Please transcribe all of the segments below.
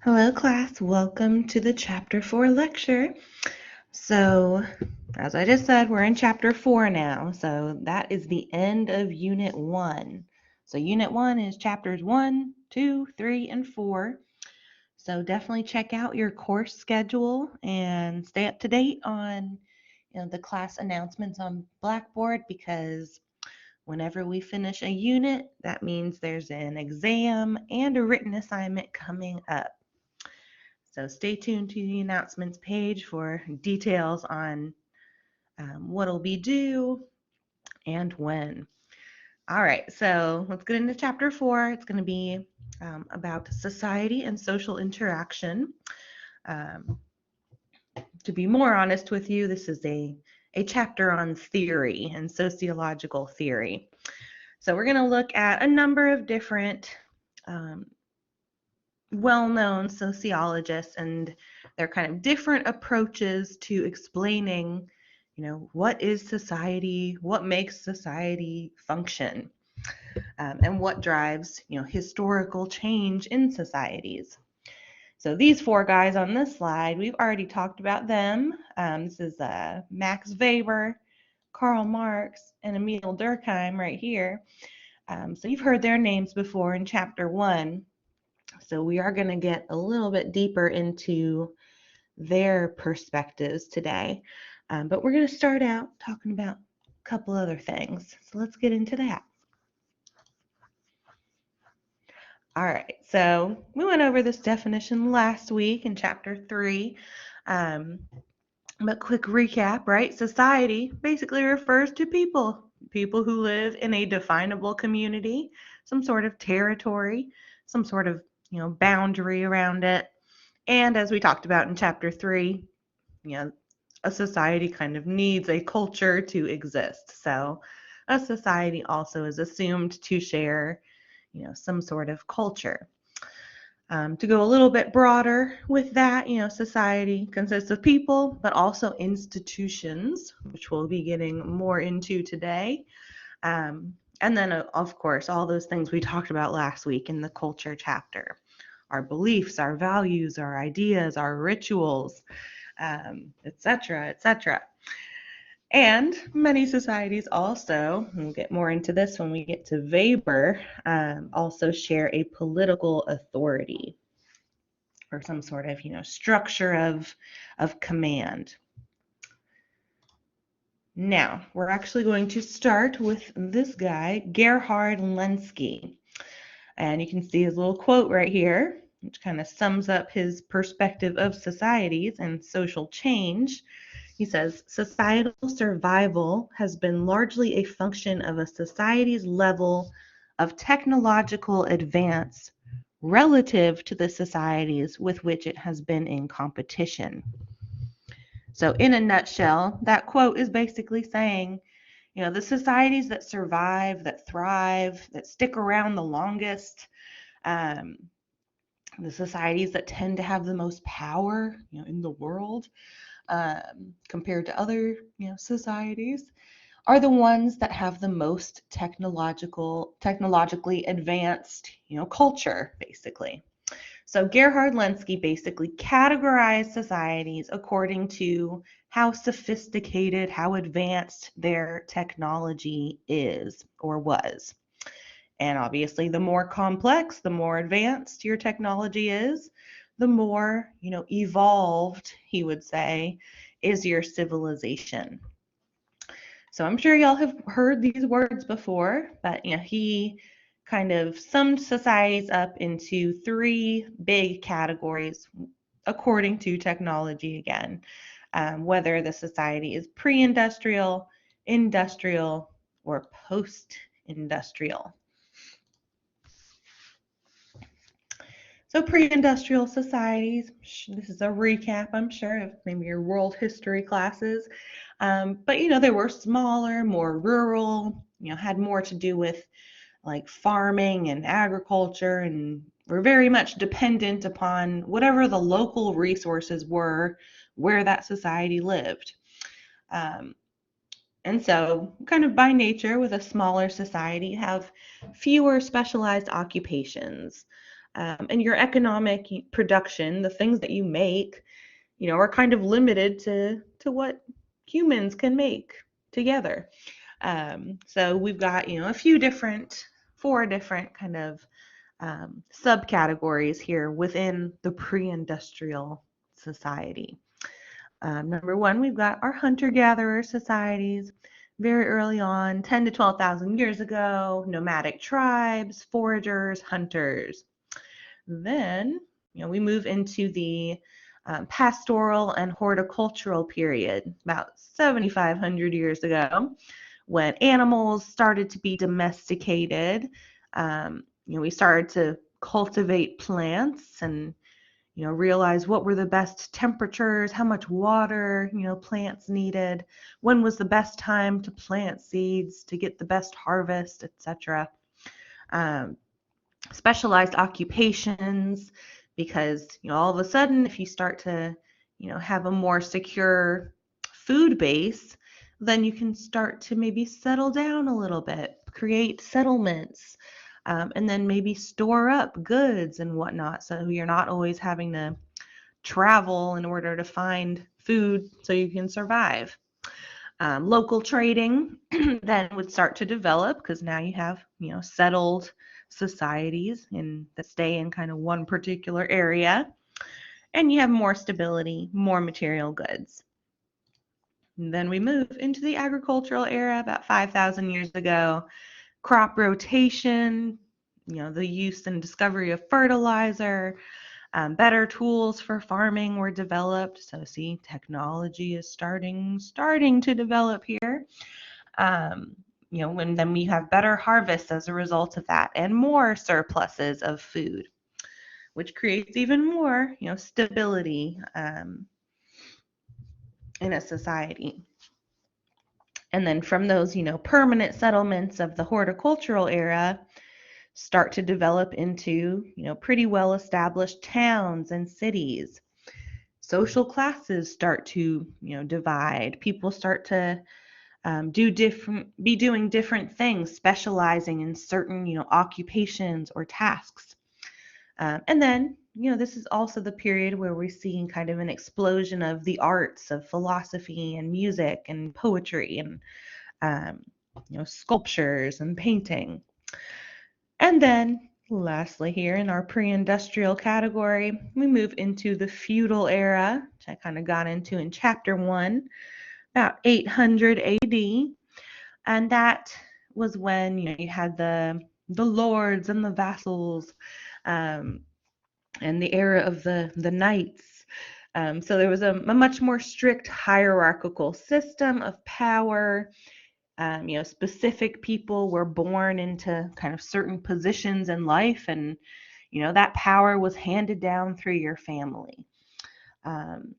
Hello class, welcome to the chapter 4 lecture. So, as I just said, we're in chapter 4 now. So that is the end of unit 1. So unit 1 is chapters 1, 2, 3, and 4. So definitely check out your course schedule and stay up to date on the class announcements on Blackboard, because whenever we finish a unit, that means there's an exam and a written assignment coming up. So stay tuned to the announcements page for details on what will be due and when. All right, so let's get into chapter 4. It's going to be about society and social interaction. To be more honest with you, this is a chapter on theory and sociological theory. So we're going to look at a number of different well-known sociologists and their kind of different approaches to explaining, what is society, what makes society function, and what drives, historical change in societies. So these four guys on this slide, we've already talked about them. This is Max Weber, Karl Marx, and Emil Durkheim right here. So you've heard their names before in chapter 1. So we are going to get a little bit deeper into their perspectives today. But we're going to start out talking about a couple other things. So let's get into that. All right, so we went over this definition last week in chapter 3. But quick recap, right? Society basically refers to people who live in a definable community, some sort of territory, some sort of boundary around it. And as we talked about in chapter 3, a society kind of needs a culture to exist. So a society also is assumed to share, some sort of culture. To go a little bit broader with that, society consists of people, but also institutions, which we'll be getting more into today. And then, of course, all those things we talked about last week in the culture chapter. Our beliefs, our values, our ideas, our rituals, etc., etc. And many societies also, and we'll get more into this when we get to Weber, also share a political authority or some sort of, structure of command. Now, we're actually going to start with this guy, Gerhard Lenski. And you can see his little quote right here, which kind of sums up his perspective of societies and social change. He says, societal survival has been largely a function of a society's level of technological advance relative to the societies with which it has been in competition. So in a nutshell, that quote is basically saying, the societies that survive, that thrive, that stick around the longest, the societies that tend to have the most power, in the world, compared to other, societies, are the ones that have the most technologically advanced, culture, basically. So Gerhard Lenski basically categorized societies according to how sophisticated, how advanced their technology is or was. And obviously, the more complex, the more advanced your technology is, the more, evolved, he would say, is your civilization. So I'm sure y'all have heard these words before, but he kind of summed societies up into 3 big categories according to technology again, whether the society is pre-industrial, industrial, or post-industrial. So pre-industrial societies, this is a recap, I'm sure, of maybe your world history classes. But, they were smaller, more rural, had more to do with like farming and agriculture, and were very much dependent upon whatever the local resources were where that society lived. And so, kind of by nature, with a smaller society, you have fewer specialized occupations. And your economic production, the things that you make, are kind of limited to what humans can make together. So we've got, four different kind of subcategories here within the pre-industrial society. Number one, we've got our hunter-gatherer societies. Very early on, 10 to 12,000 years ago, nomadic tribes, foragers, hunters. Then, we move into the pastoral and horticultural period, about 7,500 years ago, when animals started to be domesticated. We started to cultivate plants and realize what were the best temperatures, how much water, plants needed, when was the best time to plant seeds to get the best harvest, etc. Specialized occupations, because all of a sudden, if you start to have a more secure food base, then you can start to maybe settle down a little bit, create settlements, and then maybe store up goods and whatnot, so you're not always having to travel in order to find food so you can survive. Local trading then would start to develop, because now you have settled societies that stay in kind of one particular area, and you have more stability, more material goods. And then we move into the agricultural era about 5,000 years ago. Crop rotation, the use and discovery of fertilizer, better tools for farming were developed. So see, technology is starting to develop here. When then we have better harvests as a result of that, and more surpluses of food, which creates even more, stability in a society. And then from those, permanent settlements of the horticultural era start to develop into, pretty well established towns and cities. Social classes start to, divide. People start to be doing different things, specializing in certain, occupations or tasks. And then, this is also the period where we're seeing kind of an explosion of the arts, of philosophy and music and poetry and, sculptures and painting. And then lastly here in our pre-industrial category, we move into the feudal era, which I kind of got into in chapter 1, about 800 AD. And that was when you had the lords and the vassals, and the era of the knights. So there was a much more strict hierarchical system of power. Specific people were born into kind of certain positions in life, and that power was handed down through your family. And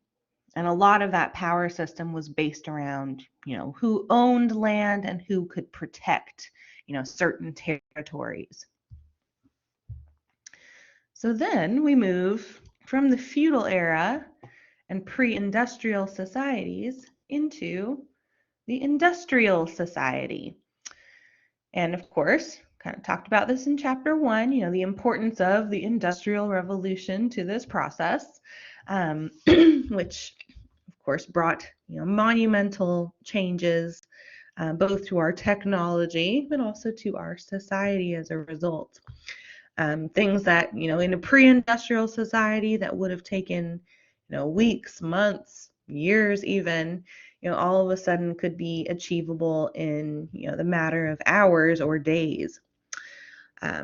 a lot of that power system was based around, who owned land and who could protect, certain territories. So then we move from the feudal era and pre-industrial societies into the industrial society. And of course, kind of talked about this in chapter 1, the importance of the Industrial Revolution to this process, which of course brought monumental changes, both to our technology, but also to our society as a result. Things that, in a pre-industrial society that would have taken, weeks, months, years even, all of a sudden could be achievable in, the matter of hours or days.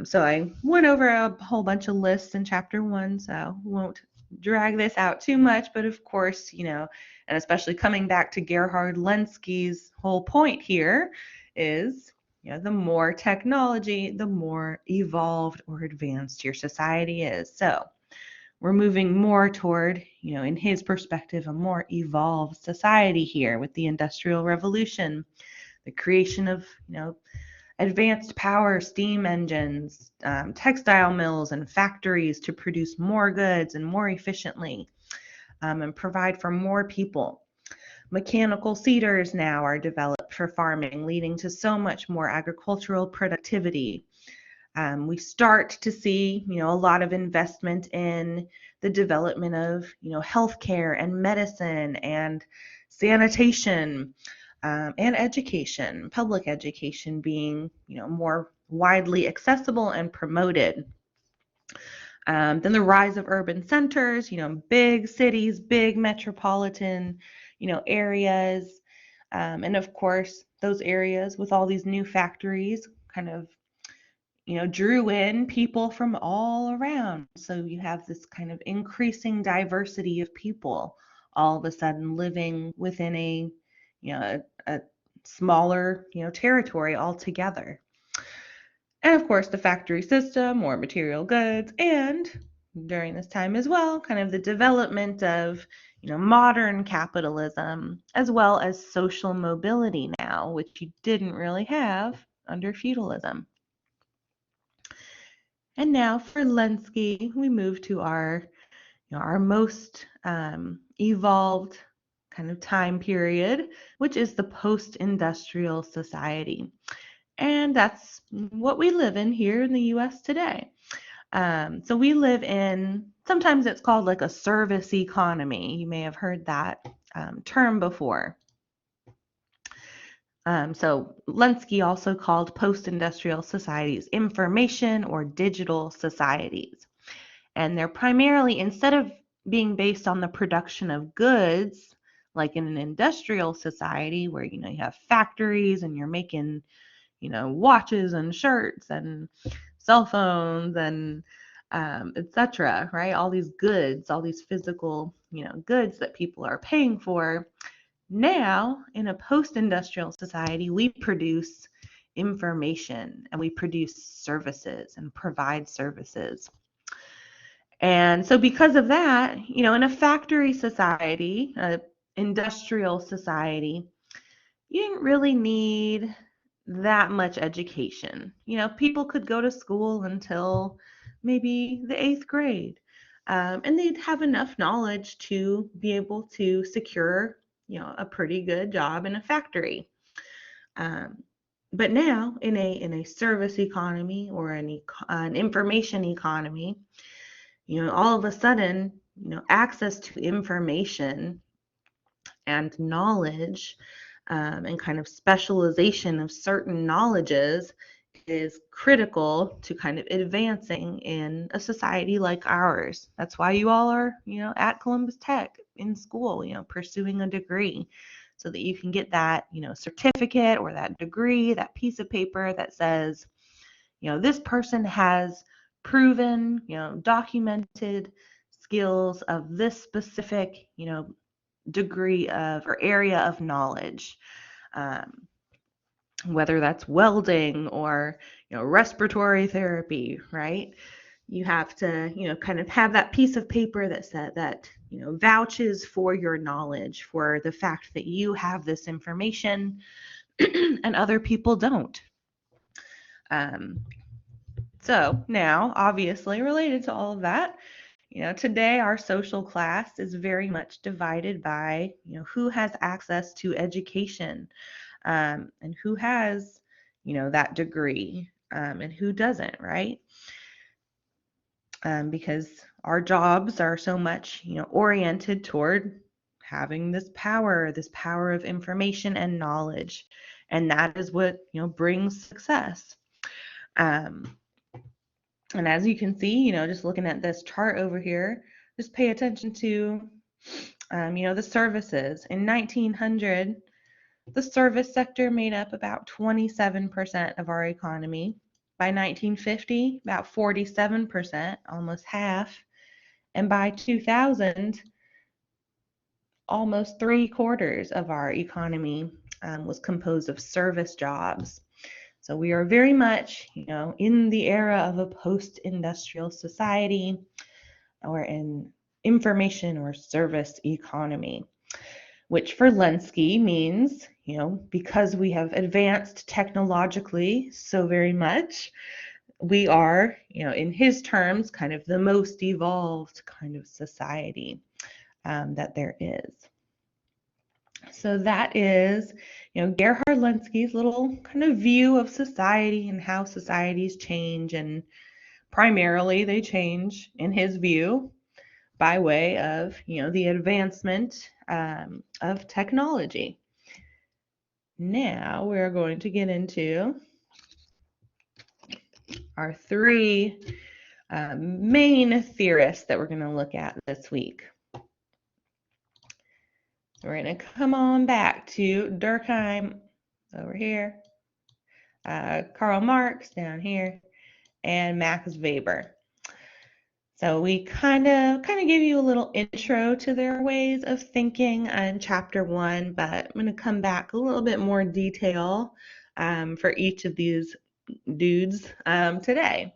So I went over a whole bunch of lists in chapter 1, so won't drag this out too much, but of course, and especially coming back to Gerhard Lenski's whole point here is, the more technology, the more evolved or advanced your society is. So we're moving more toward, in his perspective, a more evolved society here with the Industrial Revolution, the creation of, advanced power steam engines, textile mills and factories to produce more goods and more efficiently, and provide for more people. Mechanical seeders now are developed for farming, leading to so much more agricultural productivity. We start to see, a lot of investment in the development of, healthcare and medicine and sanitation, and education, public education being, more widely accessible and promoted. Then the rise of urban centers, big cities, big metropolitan, areas. And of course, those areas with all these new factories kind of, drew in people from all around. So you have this kind of increasing diversity of people all of a sudden living within a smaller, territory altogether. And of course, the factory system, more material goods, and during this time as well, kind of the development of, modern capitalism, as well as social mobility now, which you didn't really have under feudalism. And now for Lenski, we move to our most evolved kind of time period, which is the post-industrial society. And that's what we live in here in the US today. So we live in, sometimes it's called like a service economy. You may have heard that term before. So Lenski also called post-industrial societies information or digital societies. And they're primarily, instead of being based on the production of goods, like in an industrial society where, you have factories and you're making, watches and shirts and cell phones and etc., right? All these goods, all these physical, goods that people are paying for. Now, in a post-industrial society, we produce information and we produce services and provide services. And so because of that, in a factory society, an industrial society, you didn't really need that much education. People could go to school until maybe the 8th grade, and they'd have enough knowledge to be able to secure, a pretty good job in a factory. But now, in a service economy or an information economy, all of a sudden, access to information and knowledge, and kind of specialization of certain knowledges is critical to kind of advancing in a society like ours. That's why you all are, at Columbus Tech in school, pursuing a degree so that you can get that, certificate or that degree, that piece of paper that says, this person has proven, documented skills of this specific, degree of or area of knowledge, whether that's welding or, respiratory therapy, right? You have to, kind of have that piece of paper that vouches for your knowledge, for the fact that you have this information and other people don't. So now, obviously related to all of that, today our social class is very much divided by, who has access to education, and who has, that degree, and who doesn't, right? Because our jobs are so much, oriented toward having this power of information and knowledge, and that is what, brings success. And as you can see, just looking at this chart over here, just pay attention to, the services. In 1900, the service sector made up about 27% of our economy. By 1950, about 47%, almost half. And by 2000, almost 3/4 of our economy was composed of service jobs. So we are very much, in the era of a post-industrial society or an information or service economy, which for Lenski means, because we have advanced technologically so very much, we are, in his terms, kind of the most evolved kind of society that there is. So that is, Gerhard Lenski's little kind of view of society and how societies change, and primarily they change, in his view, by way of, the advancement of technology. Now we're going to get into our three main theorists that we're going to look at this week. So we're going to come on back to Durkheim over here, Karl Marx down here, and Max Weber. So we kind of give you a little intro to their ways of thinking in chapter 1, but I'm going to come back a little bit more detail for each of these dudes today.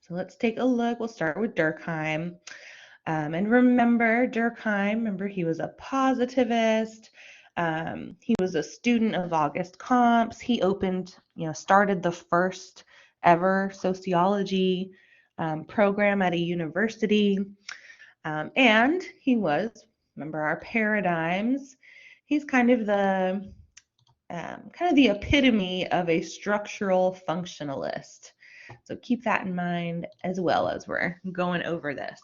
So let's take a look. We'll start with Durkheim. And remember, Durkheim, he was a positivist. He was a student of Auguste Comte's. He started the first ever sociology program at a university. And he was, remember our paradigms, he's kind of the epitome of a structural functionalist. So keep that in mind as well as we're going over this.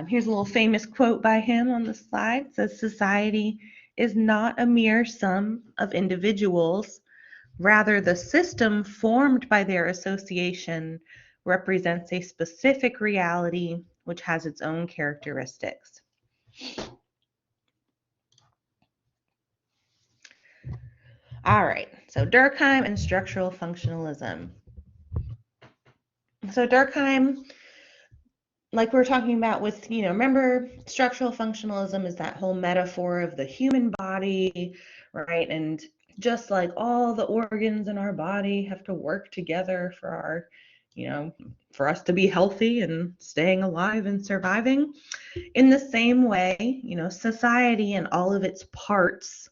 Here's a little famous quote by him on the slide. It says, "Society is not a mere sum of individuals. Rather, the system formed by their association represents a specific reality which has its own characteristics." All right, so Durkheim and structural functionalism. So Durkheim, like we were talking about with, remember, structural functionalism is that whole metaphor of the human body, right? And just like all the organs in our body have to work together for our, for us to be healthy and staying alive and surviving. In the same way, society and all of its parts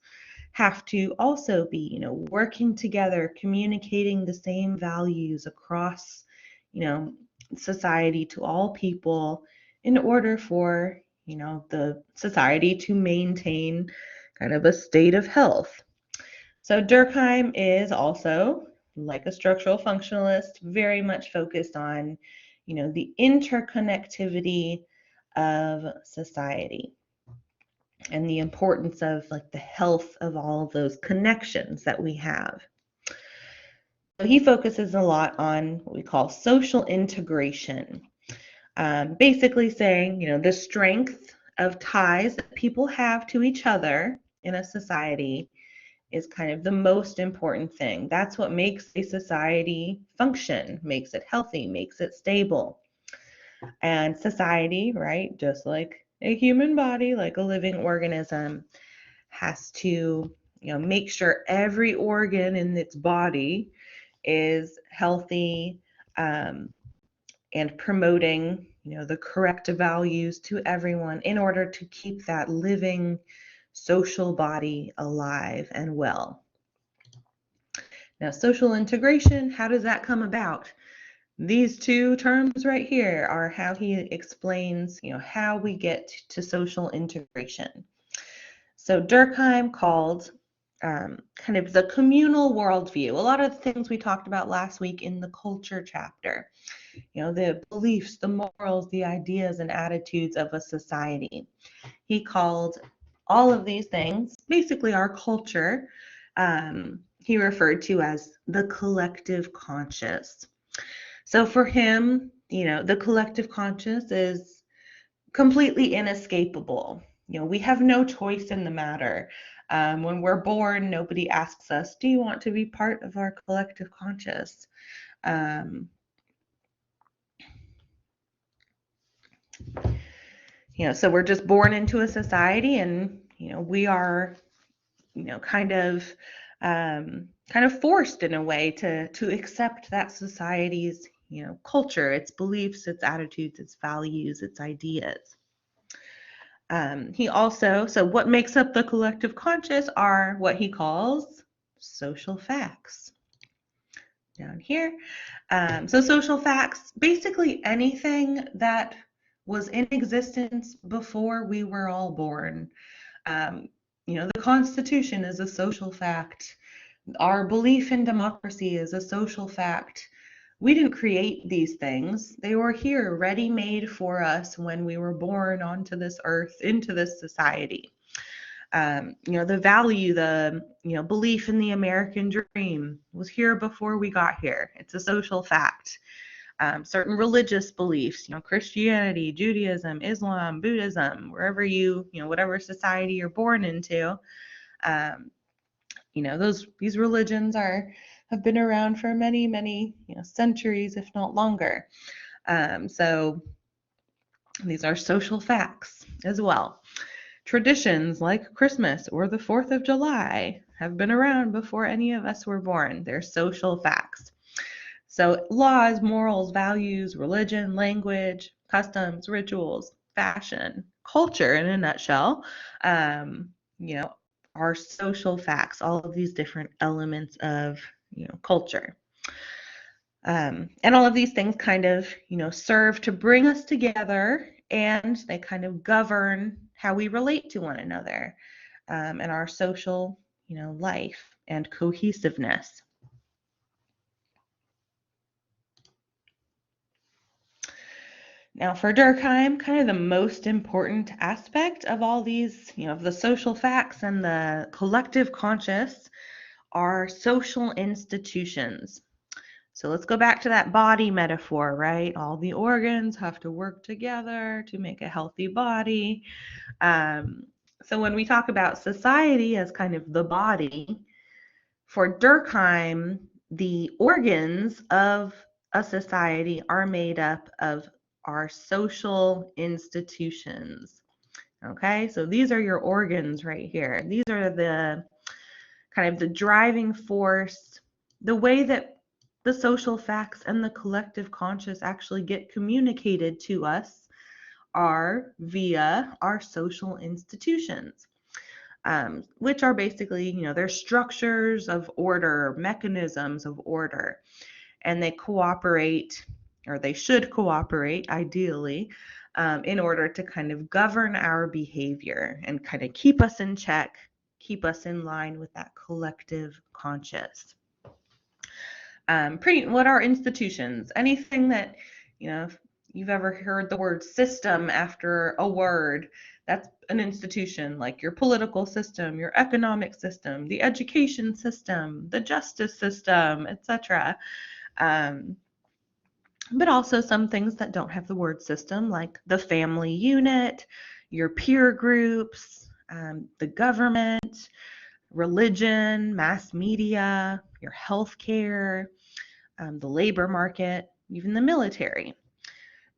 have to also be, working together, communicating the same values across, society to all people in order for, the society to maintain kind of a state of health. So Durkheim is also, like a structural functionalist, very much focused on, the interconnectivity of society and the importance of like the health of all of those connections that we have. So he focuses a lot on what we call social integration, basically saying, the strength of ties that people have to each other in a society is kind of the most important thing. That's what makes a society function, makes it healthy, makes it stable. And society, right, just like a human body, like a living organism, has to, make sure every organ in its body is healthy, and promoting, the correct values to everyone in order to keep that living social body alive and well. Now, social integration, how does that come about? These two terms right here are how he explains, how we get to social integration. So Durkheim called kind of the communal worldview. A lot of the things we talked about last week in the culture chapter, the beliefs, the morals, the ideas and attitudes of a society. He called all of these things, basically our culture, he referred to as the collective conscious. So for him, the collective conscious is completely inescapable. We have no choice in the matter. When we're born, nobody asks us, do you want to be part of our collective conscious? So we're just born into a society, and we are, kind of forced in a way to accept that society's, culture, its beliefs, its attitudes, its values, its ideas. He also, so what makes up the collective conscious are what he calls social facts. Down here. So social facts, basically anything that was in existence before we were all born. The Constitution is a social fact. Our belief in democracy is a social fact. We didn't create these things. They were here, ready-made for us when we were born onto this earth, into this society. The value, the belief in the American dream was here before we got here. It's a social fact. Certain religious beliefs, Christianity, Judaism, Islam, Buddhism, wherever whatever society you're born into, these religions have been around for many, many centuries, if not longer. So these are social facts as well. Traditions like Christmas or the 4th of July have been around before any of us were born. They're social facts. So laws, morals, values, religion, language, customs, rituals, fashion, culture in a nutshell, are social facts, all of these different elements of, culture. And all of these things kind of, serve to bring us together, and they kind of govern how we relate to one another, and our social, life and cohesiveness. Now, for Durkheim, kind of the most important aspect of all these, of the social facts and the collective conscious are social institutions. So let's go back to that body metaphor, right? All the organs have to work together to make a healthy body. So when we talk about society as kind of the body, for Durkheim, the organs of a society are made up of our social institutions. Okay, so these are your organs right here. These are the kind of the driving force, the way that the social facts and the collective conscious actually get communicated to us are via our social institutions, which are basically, they're structures of order, mechanisms of order, and they cooperate, or they should cooperate ideally, in order to kind of govern our behavior and kind of keep us in check, keep us in line with that collective conscious. What are institutions? Anything that, if you've ever heard the word system after a word, that's an institution, like your political system, your economic system, the education system, the justice system, etc. But also some things that don't have the word system, like the family unit, your peer groups, the government, religion, mass media, your healthcare, the labor market, even the military.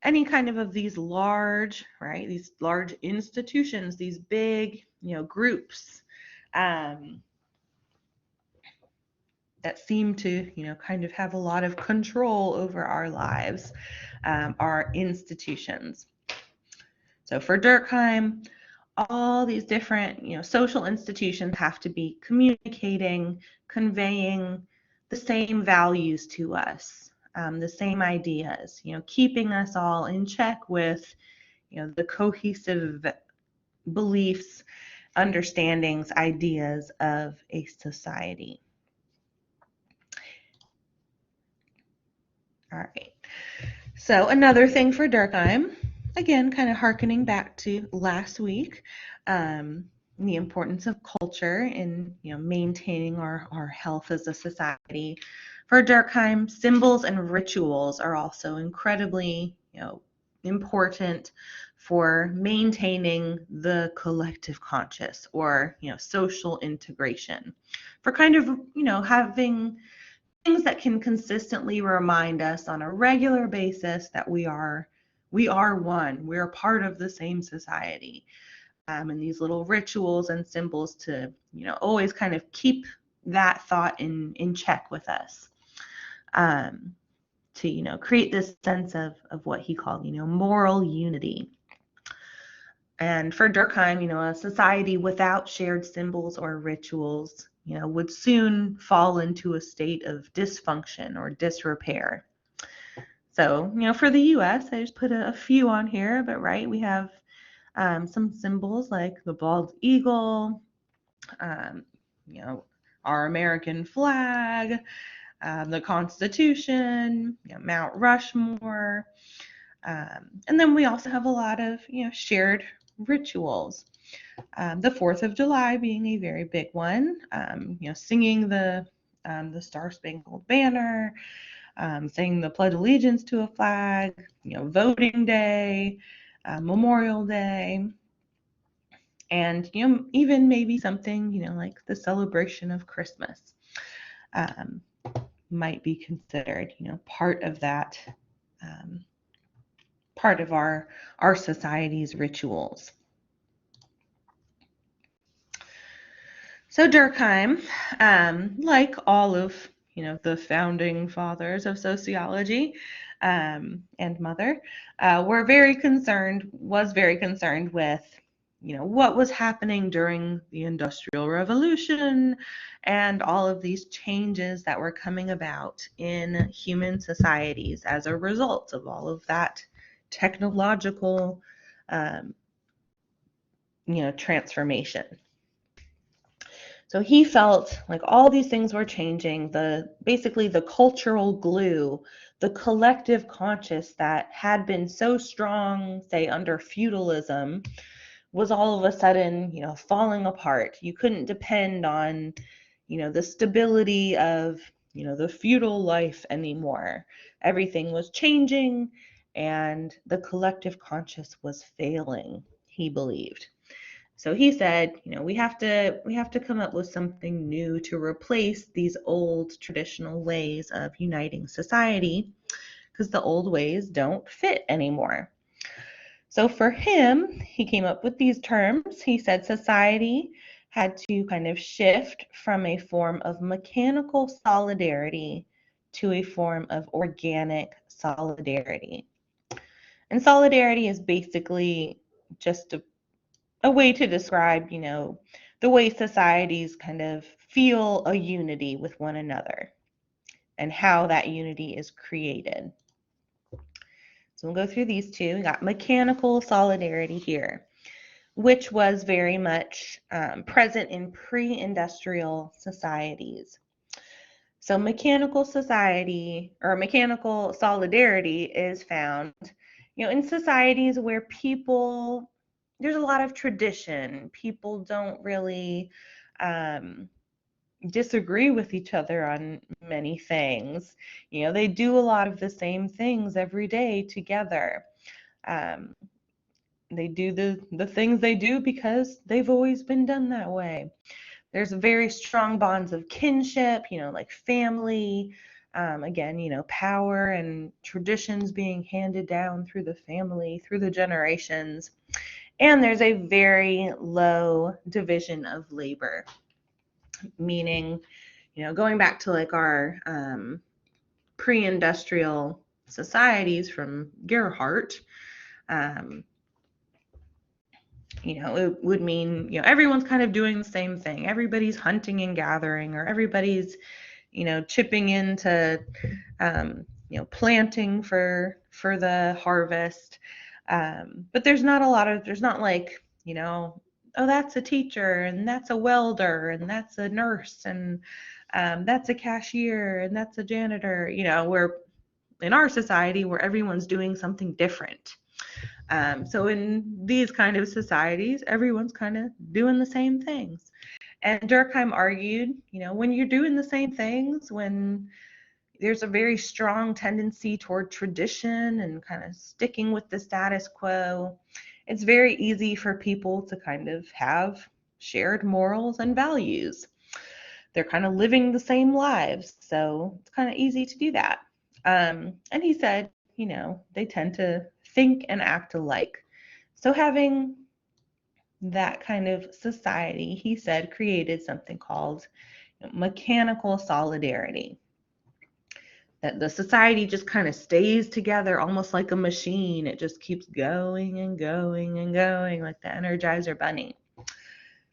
Any kind of these large, right, these large institutions, these big, groups that seem to, kind of have a lot of control over our lives, are institutions. So for Durkheim, all these different, social institutions have to be communicating, conveying the same values to us, the same ideas, keeping us all in check with, the cohesive beliefs, understandings, ideas of a society. All right. So another thing for Durkheim, again, kind of hearkening back to last week, the importance of culture in maintaining our health as a society. For Durkheim, symbols and rituals are also incredibly important for maintaining the collective conscious, or social integration, for kind of having things that can consistently remind us on a regular basis that we are one, we're part of the same society. And these little rituals and symbols to, always kind of keep that thought in check with us. To, create this sense of what he called, moral unity. And for Durkheim, a society without shared symbols or rituals, would soon fall into a state of dysfunction or disrepair. So, for the US, I just put a few on here, but right, we have some symbols like the bald eagle, um, our American flag, the Constitution, Mount Rushmore, and then we also have a lot of shared rituals. The 4th of July being a very big one. Singing the Star Spangled Banner, saying the Pledge of Allegiance to a flag, voting day, Memorial Day, and even maybe something like the celebration of Christmas might be considered part of that, part of our society's rituals. So Durkheim, like all of the founding fathers of sociology and Mother, was very concerned with what was happening during the Industrial Revolution and all of these changes that were coming about in human societies as a result of all of that technological transformation. So he felt like all these things were changing, basically the cultural glue, the collective conscious that had been so strong, say, under feudalism, was all of a sudden, falling apart. You couldn't depend on, the stability of, the feudal life anymore. Everything was changing and the collective conscious was failing, he believed. So he said, we have to come up with something new to replace these old traditional ways of uniting society, because the old ways don't fit anymore. So for him, he came up with these terms. He said society had to kind of shift from a form of mechanical solidarity to a form of organic solidarity. And solidarity is basically just a way to describe, the way societies kind of feel a unity with one another and how that unity is created. So we'll go through these two. We got mechanical solidarity here, which was very much present in pre-industrial societies. So mechanical society or mechanical solidarity is found, in societies where there's a lot of tradition. People don't really disagree with each other on many things. They do a lot of the same things every day together. They do the things they do because they've always been done that way. There's very strong bonds of kinship, like family, again, power and traditions being handed down through the family, through the generations. And there's a very low division of labor, meaning, going back to like our pre-industrial societies from Gerhardt, it would mean, everyone's kind of doing the same thing. Everybody's hunting and gathering, or everybody's, chipping into, planting for the harvest. But there's not like, oh, that's a teacher and that's a welder and that's a nurse and that's a cashier and that's a janitor, where in our society where everyone's doing something different. So in these kind of societies, everyone's kind of doing the same things. And Durkheim argued, when you're doing the same things, when there's a very strong tendency toward tradition and kind of sticking with the status quo, it's very easy for people to kind of have shared morals and values. They're kind of living the same lives, so it's kind of easy to do that. And he said, they tend to think and act alike. So having that kind of society, he said, created something called mechanical solidarity. That the society just kind of stays together almost like a machine. It just keeps going and going and going like the Energizer Bunny.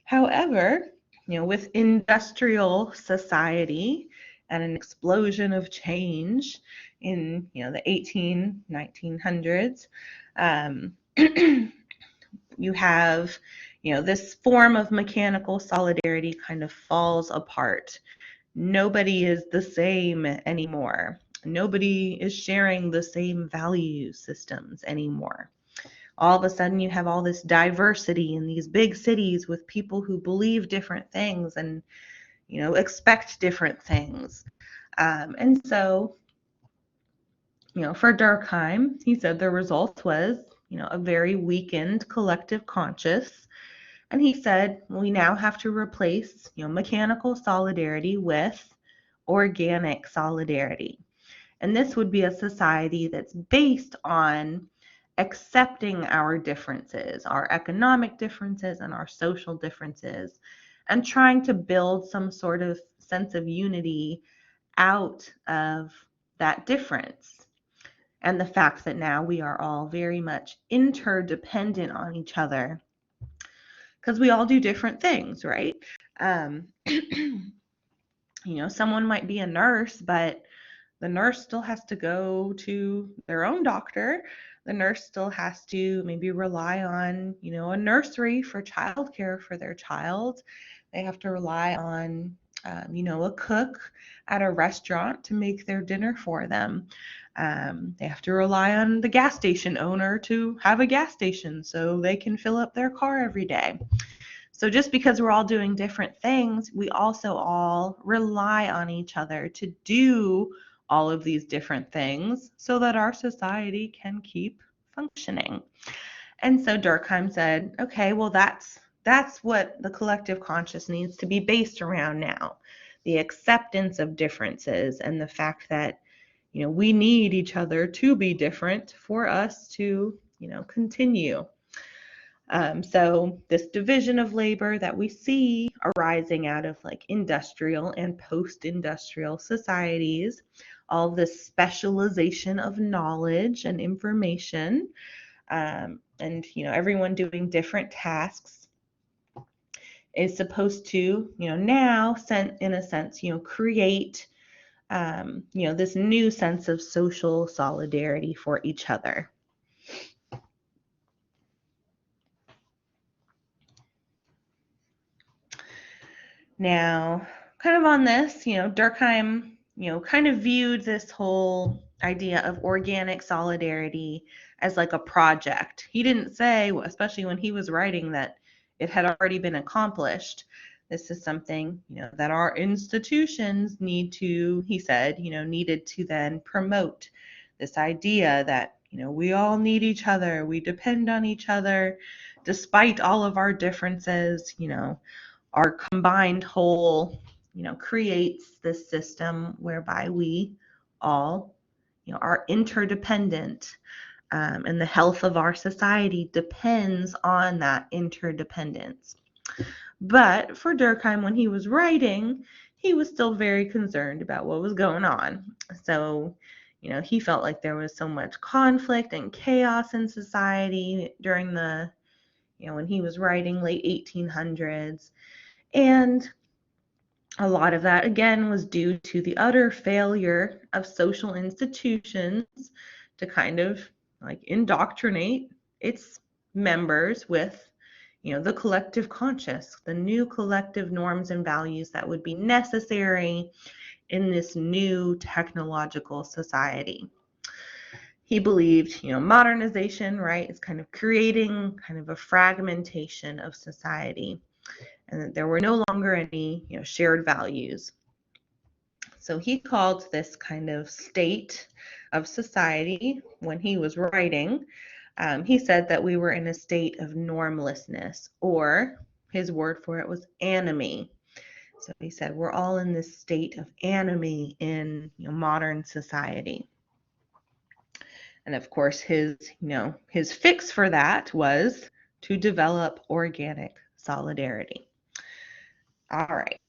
However, with industrial society and an explosion of change, in the 1900s. You have this form of mechanical solidarity kind of falls apart. Nobody is the same anymore. Nobody is sharing the same value systems anymore. All of a sudden you have all this diversity in these big cities with people who believe different things and expect different things. And so for Durkheim, he said the result was a very weakened collective conscious. And he said we now have to replace mechanical solidarity with organic solidarity. And this would be a society that's based on accepting our differences, our economic differences and our social differences, and trying to build some sort of sense of unity out of that difference. And the fact that now we are all very much interdependent on each other because we all do different things, right? Someone might be a nurse, but the nurse still has to go to their own doctor. The nurse still has to maybe rely on, a nursery for childcare for their child. They have to rely on, a cook at a restaurant to make their dinner for them. They have to rely on the gas station owner to have a gas station so they can fill up their car every day. So just because we're all doing different things, we also all rely on each other to do all of these different things so that our society can keep functioning. And so Durkheim said, okay, well, that's what the collective conscious needs to be based around now. The acceptance of differences and the fact that, we need each other to be different for us to, continue. So this division of labor that we see arising out of like industrial and post-industrial societies, all this specialization of knowledge and information, and everyone doing different tasks is supposed to now in a sense create this new sense of social solidarity for each other. Now, kind of on this, Durkheim, kind of viewed this whole idea of organic solidarity as like a project. He didn't say, especially when he was writing, that it had already been accomplished. This is something, that our institutions need to, he said, needed to then promote this idea that, we all need each other, we depend on each other, despite all of our differences, our combined whole, creates this system whereby we all, are interdependent, and the health of our society depends on that interdependence. But for Durkheim, when he was writing, he was still very concerned about what was going on. So, he felt like there was so much conflict and chaos in society during the, when he was writing late 1800s. And a lot of that, again, was due to the utter failure of social institutions to kind of like indoctrinate its members with, the collective conscious, the new collective norms and values that would be necessary in this new technological society. He believed, modernization, right, is kind of creating kind of a fragmentation of society, and that there were no longer any shared values. So he called this kind of state of society, when he was writing, he said that we were in a state of normlessness, or his word for it was anomie. So he said we're all in this state of anomie in modern society. And of course his fix for that was to develop organic solidarity. All right.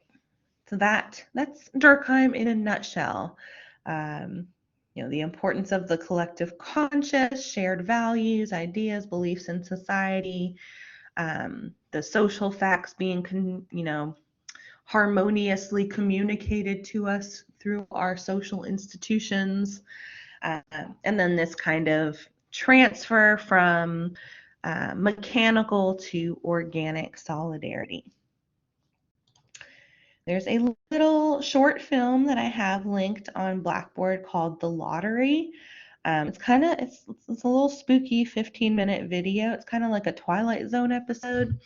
So that's Durkheim in a nutshell. The importance of the collective conscious, shared values, ideas, beliefs in society, the social facts being, harmoniously communicated to us through our social institutions, And then this kind of transfer from mechanical to organic solidarity. There's a little short film that I have linked on Blackboard called The Lottery. It's a little spooky 15-minute video. It's kind of like a Twilight Zone episode.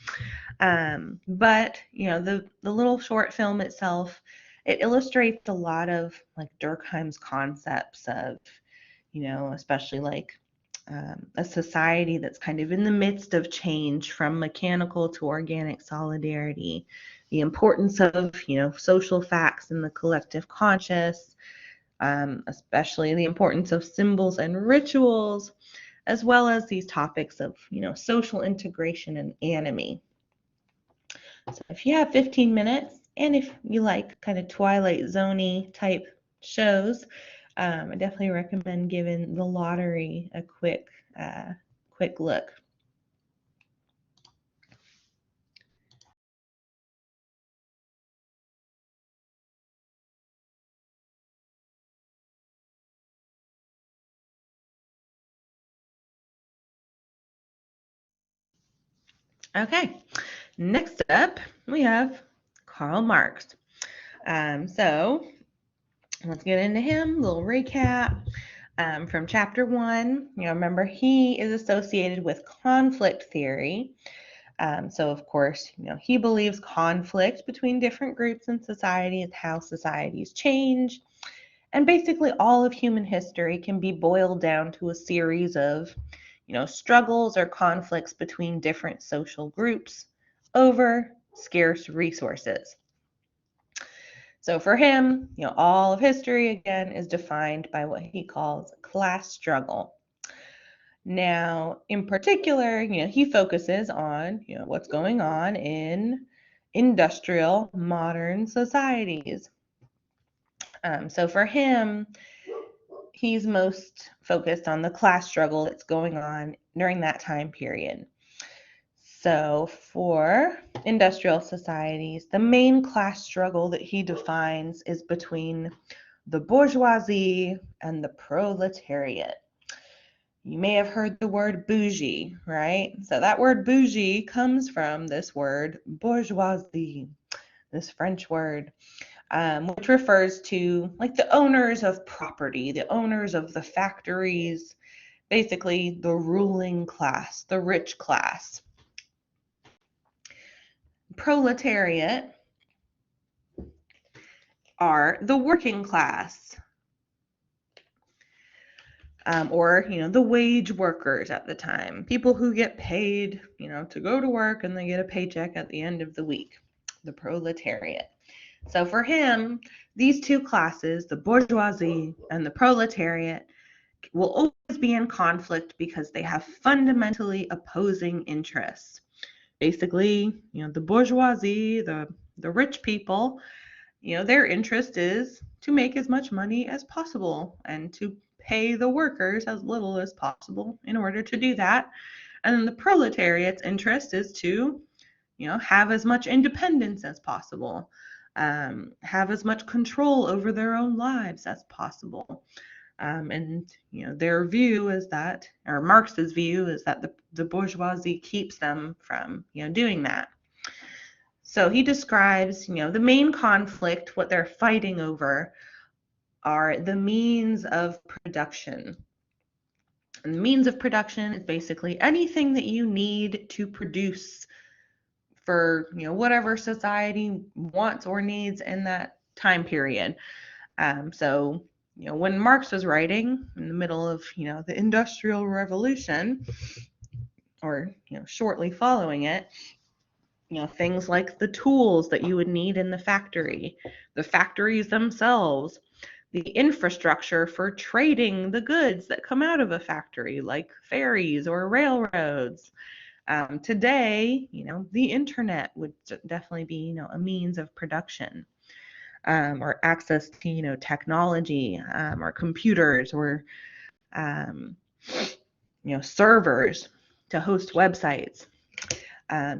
But the little short film itself, it illustrates a lot of like Durkheim's concepts of, especially like a society that's kind of in the midst of change from mechanical to organic solidarity, the importance of, social facts in the collective conscious, especially the importance of symbols and rituals, as well as these topics of, social integration and anime. So if you have 15 minutes, and if you like kind of Twilight Zone-y type shows, I definitely recommend giving The Lottery a quick look. Okay, next up we have Karl Marx. So let's get into him. A little recap from chapter 1. Remember, he is associated with conflict theory. So of course, he believes conflict between different groups in society is how societies change. And basically all of human history can be boiled down to a series of, struggles or conflicts between different social groups over scarce resources. So for him, all of history, again, is defined by what he calls class struggle. Now, in particular, he focuses on, what's going on in industrial modern societies. So for him, he's most focused on the class struggle that's going on during that time period. So for industrial societies, the main class struggle that he defines is between the bourgeoisie and the proletariat. You may have heard the word bougie, right? So that word bougie comes from this word bourgeoisie, this French word, which refers to like the owners of property, the owners of the factories, basically the ruling class, the rich class. Proletariat are the working class, or the wage workers at the time, people who get paid to go to work and they get a paycheck at the end of the week, the proletariat. So for him, these two classes, the bourgeoisie and the proletariat, will always be in conflict because they have fundamentally opposing interests. Basically, the bourgeoisie, the rich people, their interest is to make as much money as possible and to pay the workers as little as possible in order to do that. And then the proletariat's interest is to, have as much independence as possible, have as much control over their own lives as possible. And their view is that, or Marx's view is that the bourgeoisie keeps them from doing that. So he describes the main conflict, what they're fighting over are the means of production. And the means of production is basically anything that you need to produce for whatever society wants or needs in that time period. So when Marx was writing in the middle of the Industrial Revolution, or shortly following it, things like the tools that you would need in the factory, the factories themselves, the infrastructure for trading the goods that come out of a factory, like ferries or railroads. Today, the internet would definitely be, a means of production, or access to, technology, or computers, or, servers to host websites.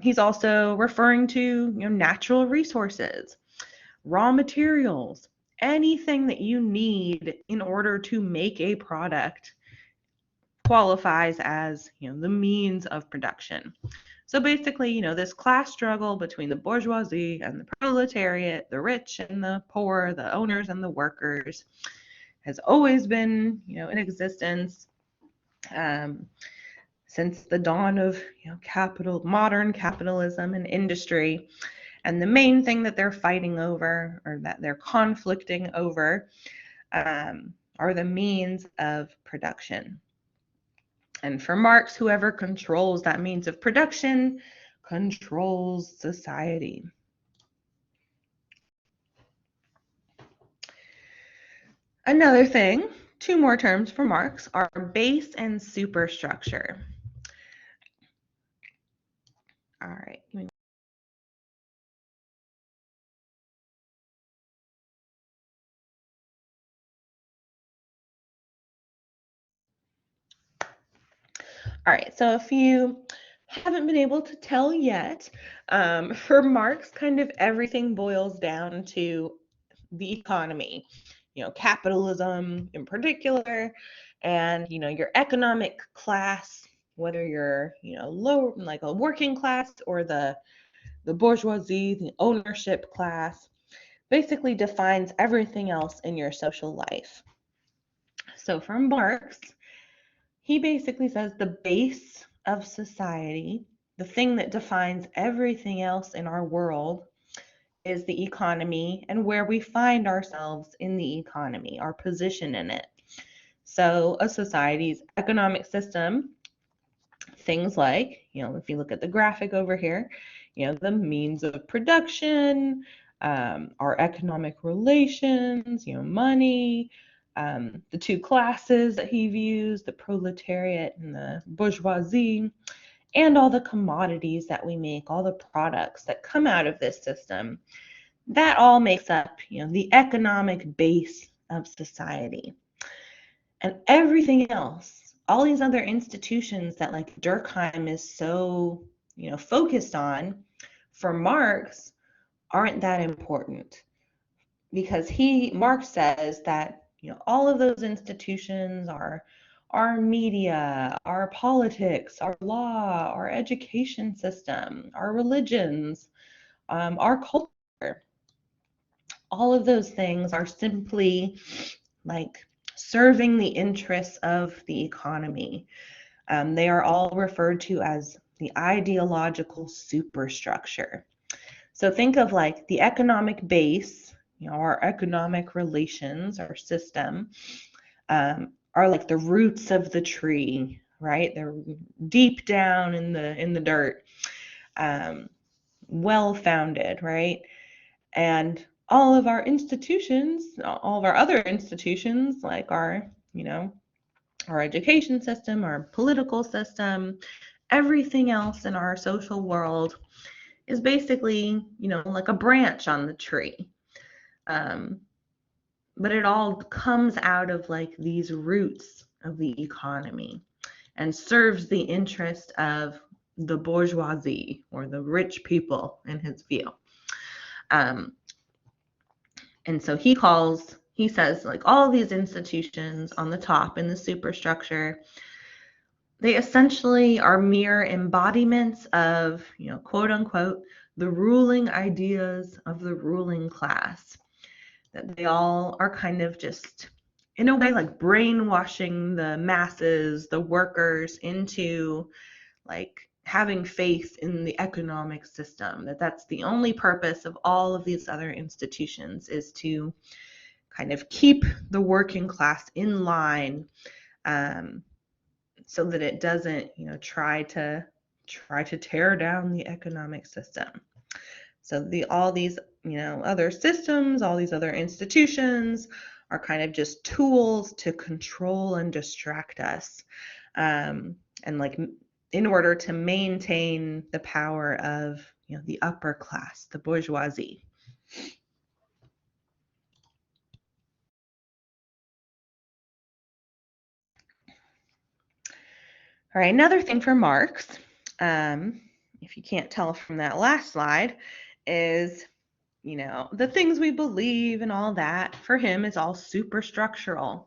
He's also referring to natural resources, raw materials, anything that you need in order to make a product qualifies as, the means of production. So basically, this class struggle between the bourgeoisie and the proletariat, the rich and the poor, the owners and the workers, has always been, in existence since the dawn of, modern capitalism and industry. And the main thing that they're fighting over, or that they're conflicting over, are the means of production. And for Marx, whoever controls that means of production controls society. Another thing, two more terms for Marx, are base and superstructure. All right. All right, so if you haven't been able to tell yet, for Marx, kind of everything boils down to the economy, capitalism in particular, and, your economic class, whether you're, low, like a working class or the bourgeoisie, the ownership class, basically defines everything else in your social life. So for Marx, he basically says the base of society, the thing that defines everything else in our world, is the economy and where we find ourselves in the economy, our position in it. So a society's economic system, things like, if you look at the graphic over here, the means of production, our economic relations, money, the two classes that he views, the proletariat and the bourgeoisie, and all the commodities that we make, all the products that come out of this system. That all makes up, the economic base of society. And everything else, all these other institutions that like Durkheim is so, focused on, for Marx, aren't that important. Because Marx says that, all of those institutions are our media, our politics, our law, our education system, our religions, our culture. All of those things are simply like serving the interests of the economy. They are all referred to as the ideological superstructure. So think of like the economic base, our economic relations, our system, are like the roots of the tree, right? They're deep down in the dirt, well founded, right? And all of our institutions, all of our other institutions, like our, our education system, our political system, everything else in our social world is basically, like a branch on the tree. But it all comes out of like these roots of the economy and serves the interest of the bourgeoisie or the rich people in his view. And so he says like all these institutions on the top in the superstructure, they essentially are mere embodiments of, quote unquote, the ruling ideas of the ruling class. That they all are kind of just, in a way, like brainwashing the masses, the workers, into like having faith in the economic system, that's the only purpose of all of these other institutions, is to kind of keep the working class in line, so that it doesn't, try to tear down the economic system. So all these, other systems, all these other institutions are kind of just tools to control and distract us, and like in order to maintain the power of, the upper class, the bourgeoisie. All right, another thing for Marx, if you can't tell from that last slide, is the things we believe and all that, for him, is all superstructural.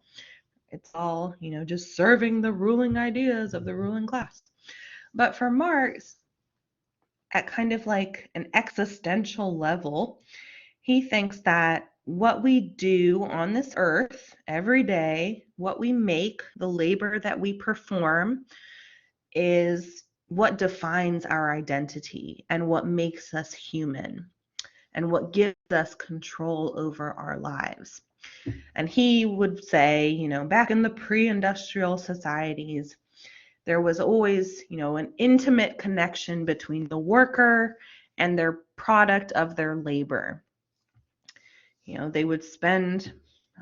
It's all, just serving the ruling ideas of the ruling class. But for Marx, at kind of like an existential level, he thinks that what we do on this earth every day, what we make, the labor that we perform, is what defines our identity and what makes us human and what gives us control over our lives. And he would say, back in the pre-industrial societies, there was always, an intimate connection between the worker and their product of their labor. They would spend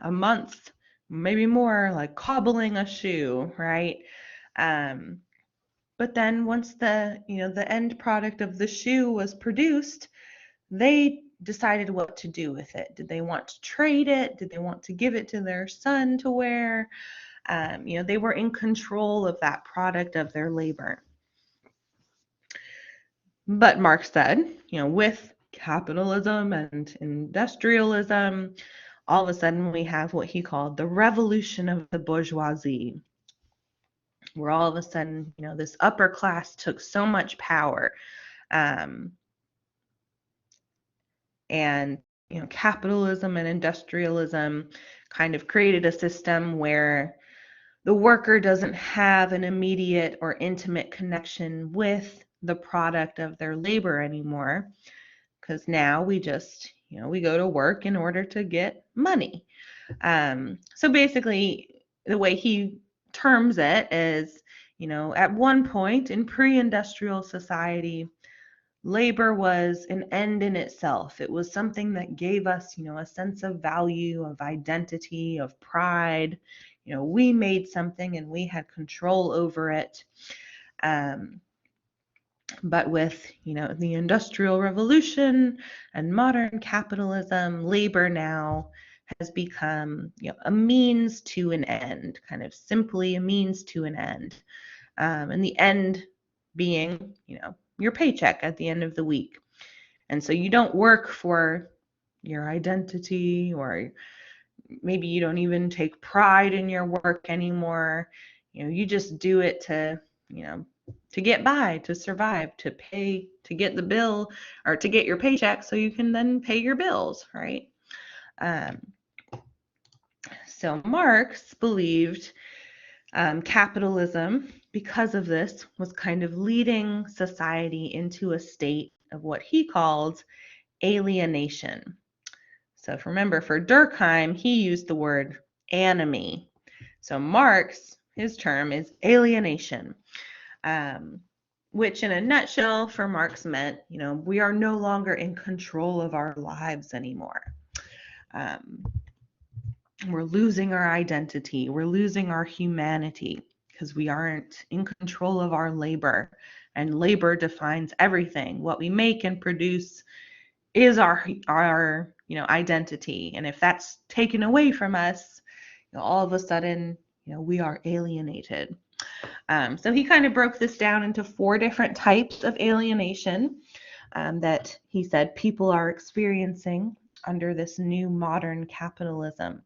a month, maybe more, like cobbling a shoe, right? But then once the end product of the shoe was produced, they decided what to do with it. Did they want to trade it? Did they want to give it to their son to wear? They were in control of that product of their labor. But Marx said, with capitalism and industrialism, all of a sudden we have what he called the revolution of the bourgeoisie, where all of a sudden, this upper class took so much power. And capitalism and industrialism kind of created a system where the worker doesn't have an immediate or intimate connection with the product of their labor anymore, because now we just, we go to work in order to get money. So basically, the way he terms it is, at one point in pre-industrial society, labor was an end in itself. It was something that gave us, a sense of value, of identity, of pride. We made something and we had control over it. But with, the Industrial Revolution and modern capitalism, labor now has become, a means to an end, kind of simply a means to an end. And the end being, your paycheck at the end of the week. And so you don't work for your identity, or maybe you don't even take pride in your work anymore. You just do it to, to get by, to survive, to pay, to get the bill, or to get your paycheck so you can then pay your bills, right? So Marx believed capitalism, because of this, was kind of leading society into a state of what he called alienation. So remember, for Durkheim, he used the word enemy. So Marx, his term is alienation, which in a nutshell for Marx meant, we are no longer in control of our lives anymore. We're losing our identity. We're losing our humanity because we aren't in control of our labor. And labor defines everything. What we make and produce is our identity. And if that's taken away from us, all of a sudden, we are alienated. So he kind of broke this down into 4 different types of alienation that he said people are experiencing under this new modern capitalism.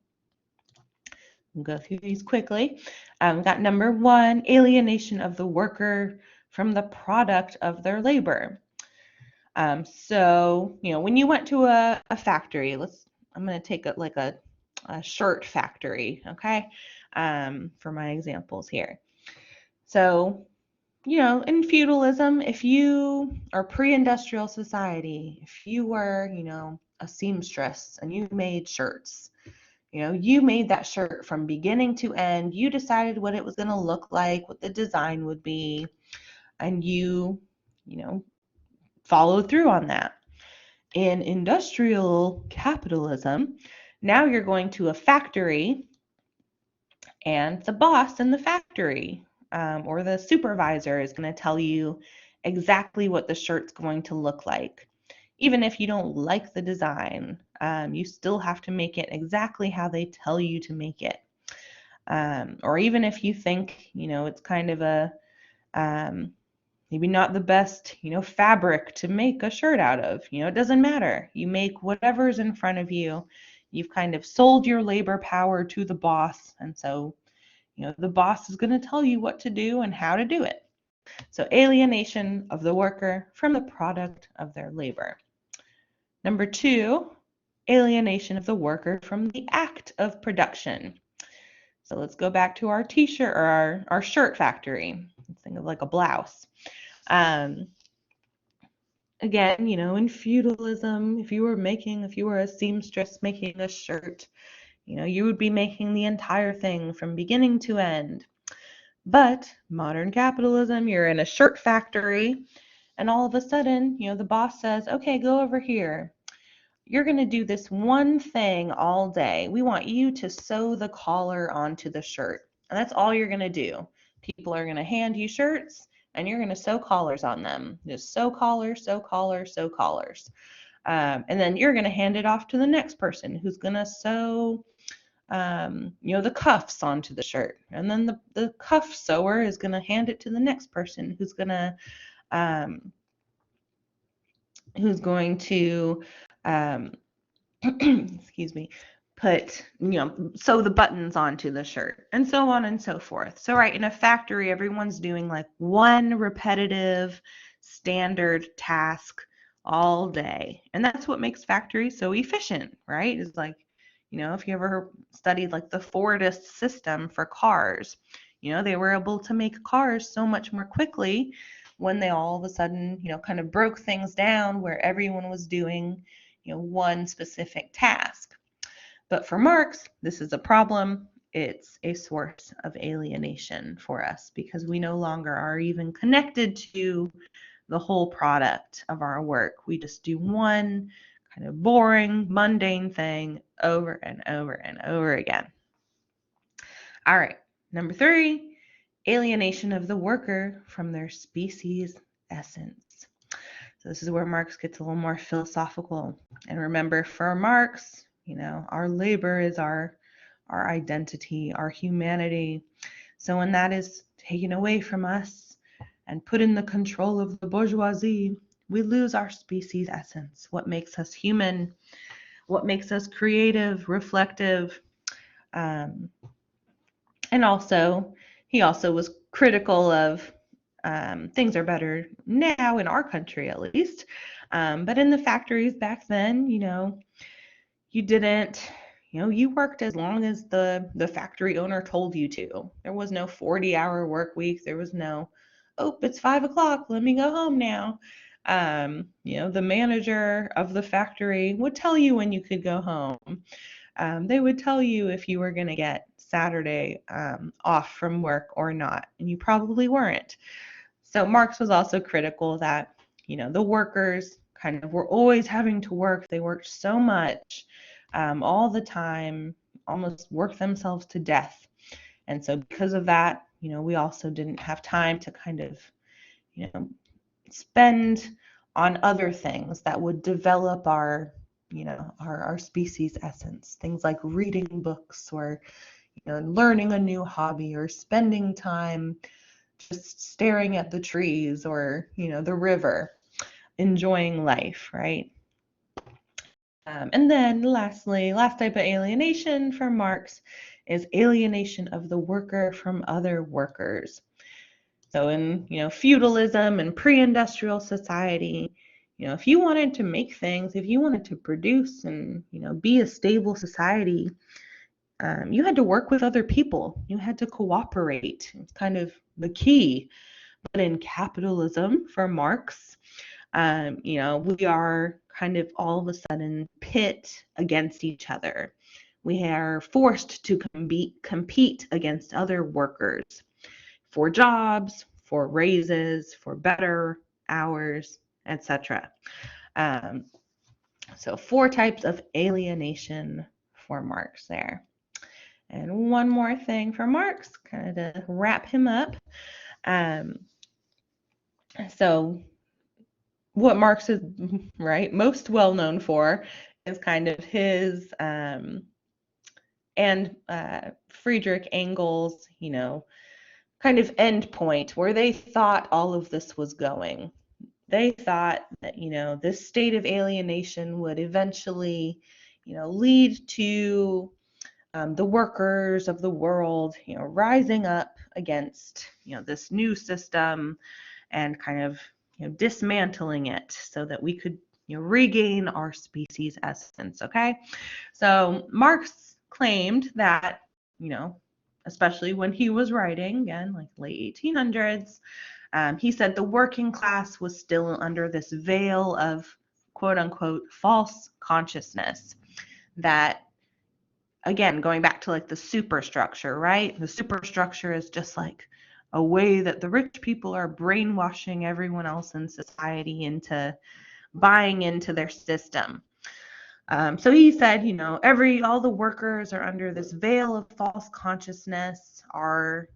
We'll go through these quickly. Got number 1, alienation of the worker from the product of their labor. So, when you went to a factory, I'm going to take a shirt factory, okay, for my examples here. So, in feudalism, if you are pre-industrial society, if you were, a seamstress and you made shirts, you made that shirt from beginning to end. You decided what it was going to look like, what the design would be, and you followed through on that. In industrial capitalism, now you're going to a factory and the boss in the factory or the supervisor is going to tell you exactly what the shirt's going to look like. Even if you don't like the design, you still have to make it exactly how they tell you to make it. Or even if you think, it's kind of a maybe not the best, fabric to make a shirt out of. It doesn't matter. You make whatever's in front of you. You've kind of sold your labor power to the boss. And so, the boss is going to tell you what to do and how to do it. So alienation of the worker from the product of their labor. Number 2, alienation of the worker from the act of production. So let's go back to our t-shirt or our shirt factory. Let's think of like a blouse. Again, in feudalism, if you were a seamstress making a shirt, you would be making the entire thing from beginning to end. But modern capitalism, you're in a shirt factory, and all of a sudden, the boss says, okay, go over here. You're going to do this one thing all day. We want you to sew the collar onto the shirt. And that's all you're going to do. People are going to hand you shirts, and you're going to sew collars on them. Just sew collars, sew collars, sew collars. And then you're going to hand it off to the next person who's going to sew the cuffs onto the shirt. And then the cuff sewer is going to hand it to the next person who's going to excuse me, sew the buttons onto the shirt, and so on and so forth. So right, in a factory, everyone's doing like one repetitive standard task all day. And that's what makes factories so efficient, right? It's like, if you ever studied like the Fordist system for cars, they were able to make cars so much more quickly when they all of a sudden, kind of broke things down where everyone was doing, one specific task. But for Marx, this is a problem. It's a source of alienation for us because we no longer are even connected to the whole product of our work. We just do one kind of boring, mundane thing over and over and over again. All right, number 3, alienation of the worker from their species essence. So this is where Marx gets a little more philosophical. And remember, for Marx, our labor is our identity, our humanity. So when that is taken away from us and put in the control of the bourgeoisie, we lose our species essence, what makes us human, what makes us creative, reflective. And also, he also was critical of things are better now in our country, at least. But in the factories back then, you didn't, you worked as long as the factory owner told you to. There was no 40-hour work week. There was no, oh, it's 5 o'clock, let me go home now. The manager of the factory would tell you when you could go home. They would tell you if you were going to get Saturday off from work or not, and you probably weren't. So Marx was also critical that, the workers kind of were always having to work. They worked so much all the time, almost worked themselves to death. And so because of that, we also didn't have time to kind of, spend on other things that would develop our species essence. Things like reading books or, learning a new hobby or spending time just staring at the trees or, the river, enjoying life, right? And then lastly, last type of alienation for Marx is alienation of the worker from other workers. So in, feudalism and pre-industrial society, if you wanted to make things, if you wanted to produce and, be a stable society, you had to work with other people. You had to cooperate. It's kind of the key. But in capitalism, for Marx, we are kind of all of a sudden pit against each other. We are forced to compete against other workers for jobs, for raises, for better hours, etc. So 4 types of alienation for Marx there. And one more thing for Marx, kind of to wrap him up. So what Marx is most well known for is kind of his and Friedrich Engels, kind of end point where they thought all of this was going. They thought that, this state of alienation would eventually, lead to the workers of the world, rising up against, this new system and kind of, dismantling it so that we could, regain our species essence. Okay. So Marx claimed that, especially when he was writing, again, like late 1800s, he said the working class was still under this veil of quote unquote false consciousness that, again, going back to like the superstructure, right? The superstructure is just like a way that the rich people are brainwashing everyone else in society into buying into their system. So he said, all the workers are under this veil of false consciousness. Our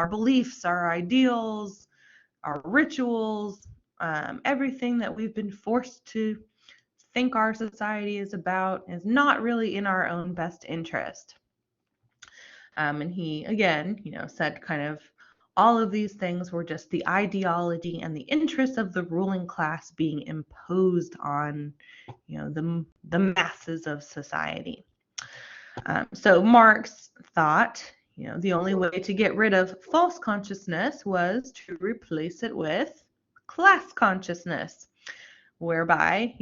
beliefs, our ideals, our rituals, everything that we've been forced to think our society is about is not really in our own best interest. And he, again, said kind of all of these things were just the ideology and the interests of the ruling class being imposed on, the masses of society. So Marx thought, the only way to get rid of false consciousness was to replace it with class consciousness, whereby,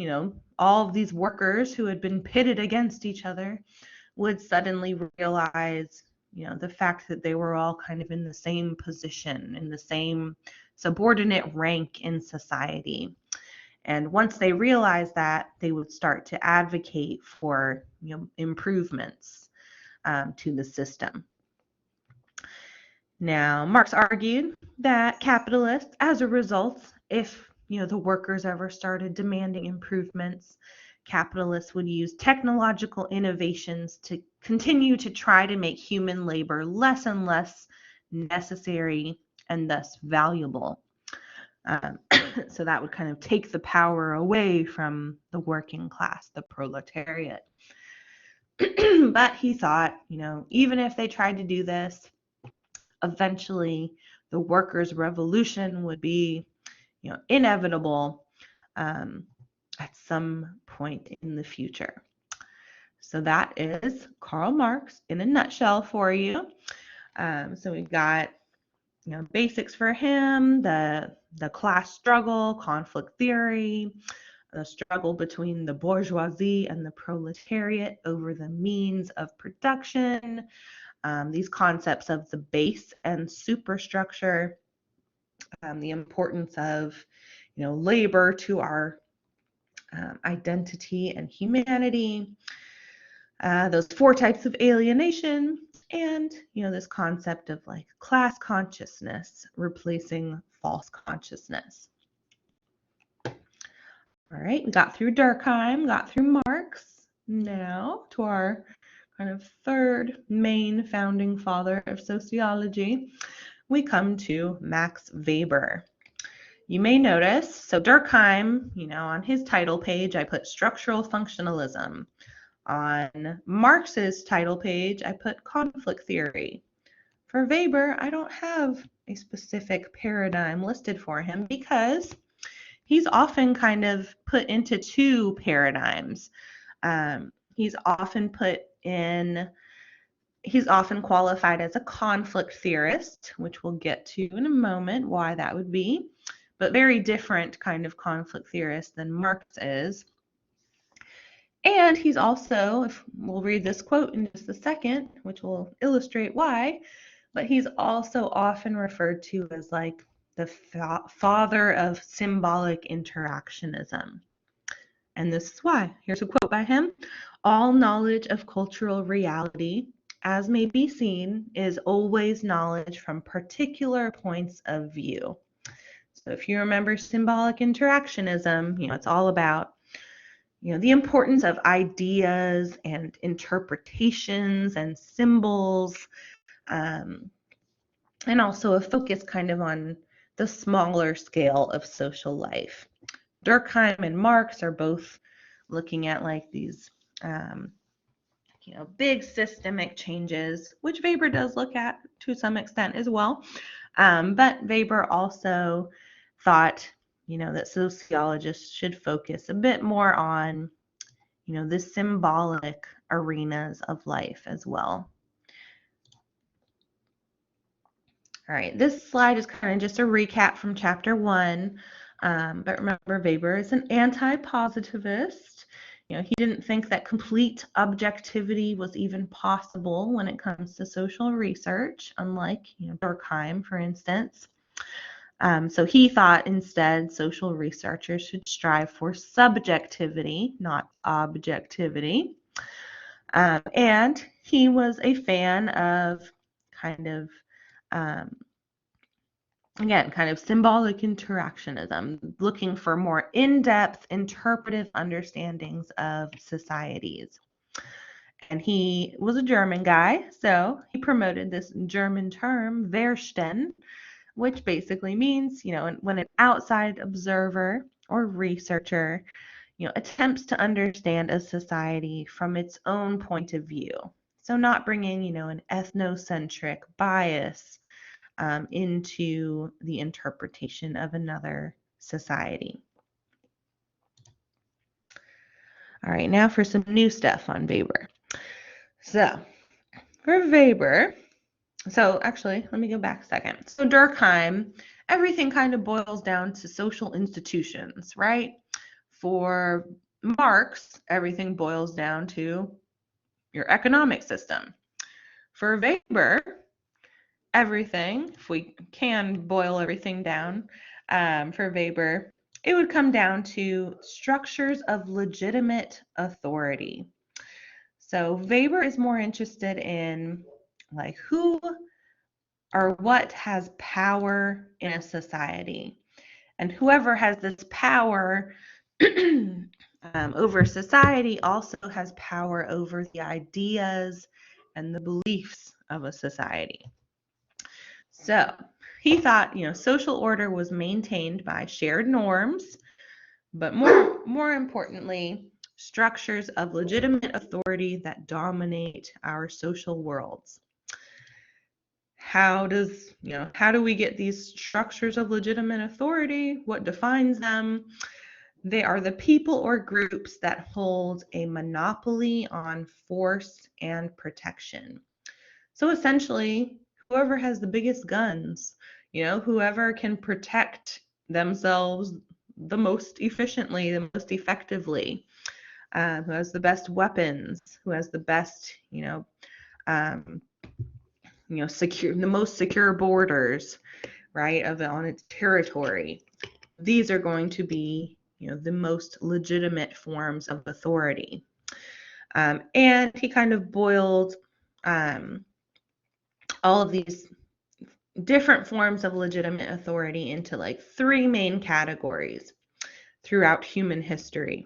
all of these workers who had been pitted against each other would suddenly realize, the fact that they were all kind of in the same position, in the same subordinate rank in society. And once they realized that, they would start to advocate for, improvements to the system. Now, Marx argued that capitalists, as a result, if the workers ever started demanding improvements, capitalists would use technological innovations to continue to try to make human labor less and less necessary and thus valuable. So that would kind of take the power away from the working class, the proletariat. But he thought, even if they tried to do this, eventually the workers' revolution would be, inevitable at some point in the future. So that is Karl Marx in a nutshell for you. So we've got, basics for him, the class struggle, conflict theory, the struggle between the bourgeoisie and the proletariat over the means of production, these concepts of the base and superstructure, the importance of, labor to our identity and humanity, those 4 types of alienation, and, this concept of like class consciousness replacing false consciousness. All right, we got through Durkheim, got through Marx. Now to our kind of third main founding father of sociology, we come to Max Weber. You may notice, so Durkheim, on his title page, I put structural functionalism. On Marx's title page, I put conflict theory. For Weber, I don't have a specific paradigm listed for him because he's often kind of put into 2 paradigms. He's often qualified as a conflict theorist, which we'll get to in a moment why that would be, but very different kind of conflict theorist than Marx is. And he's also, if we'll read this quote in just a second, which will illustrate why, but he's also often referred to as like the father of symbolic interactionism. And this is why. Here's a quote by him. All knowledge of cultural reality, as may be seen, is always knowledge from particular points of view. So if you remember symbolic interactionism, it's all about, the importance of ideas and interpretations and symbols, and also a focus kind of on the smaller scale of social life. Durkheim and Marx are both looking at like these, big systemic changes, which Weber does look at to some extent as well. But Weber also thought, that sociologists should focus a bit more on, the symbolic arenas of life as well. All right, this slide is kind of just a recap from chapter 1. But remember, Weber is an anti-positivist. He didn't think that complete objectivity was even possible when it comes to social research, unlike, Durkheim, for instance. So he thought instead social researchers should strive for subjectivity, not objectivity. And he was a fan of kind of symbolic interactionism, looking for more in-depth interpretive understandings of societies. And he was a German guy, so he promoted this German term, Verstehen, which basically means, when an outside observer or researcher, attempts to understand a society from its own point of view. So not bringing, an ethnocentric bias into the interpretation of another society. All right, now for some new stuff on Weber. So for Weber, actually, let me go back a second. So Durkheim, everything kind of boils down to social institutions, right? For Marx, everything boils down to your economic system. For Weber, everything, if we can boil everything down, for Weber, it would come down to structures of legitimate authority. So Weber is more interested in like who or what has power in a society. And whoever has this power over society also has power over the ideas and the beliefs of a society. So he thought, social order was maintained by shared norms, but more importantly, structures of legitimate authority that dominate our social worlds. How do we get these structures of legitimate authority? What defines them? They are the people or groups that hold a monopoly on force and protection. So essentially, whoever has the biggest guns, whoever can protect themselves the most efficiently, the most effectively, who has the best weapons, who has the best, secure, the most secure borders, right, on its territory. These are going to be, the most legitimate forms of authority. And he kind of boiled all of these different forms of legitimate authority into like 3 main categories throughout human history.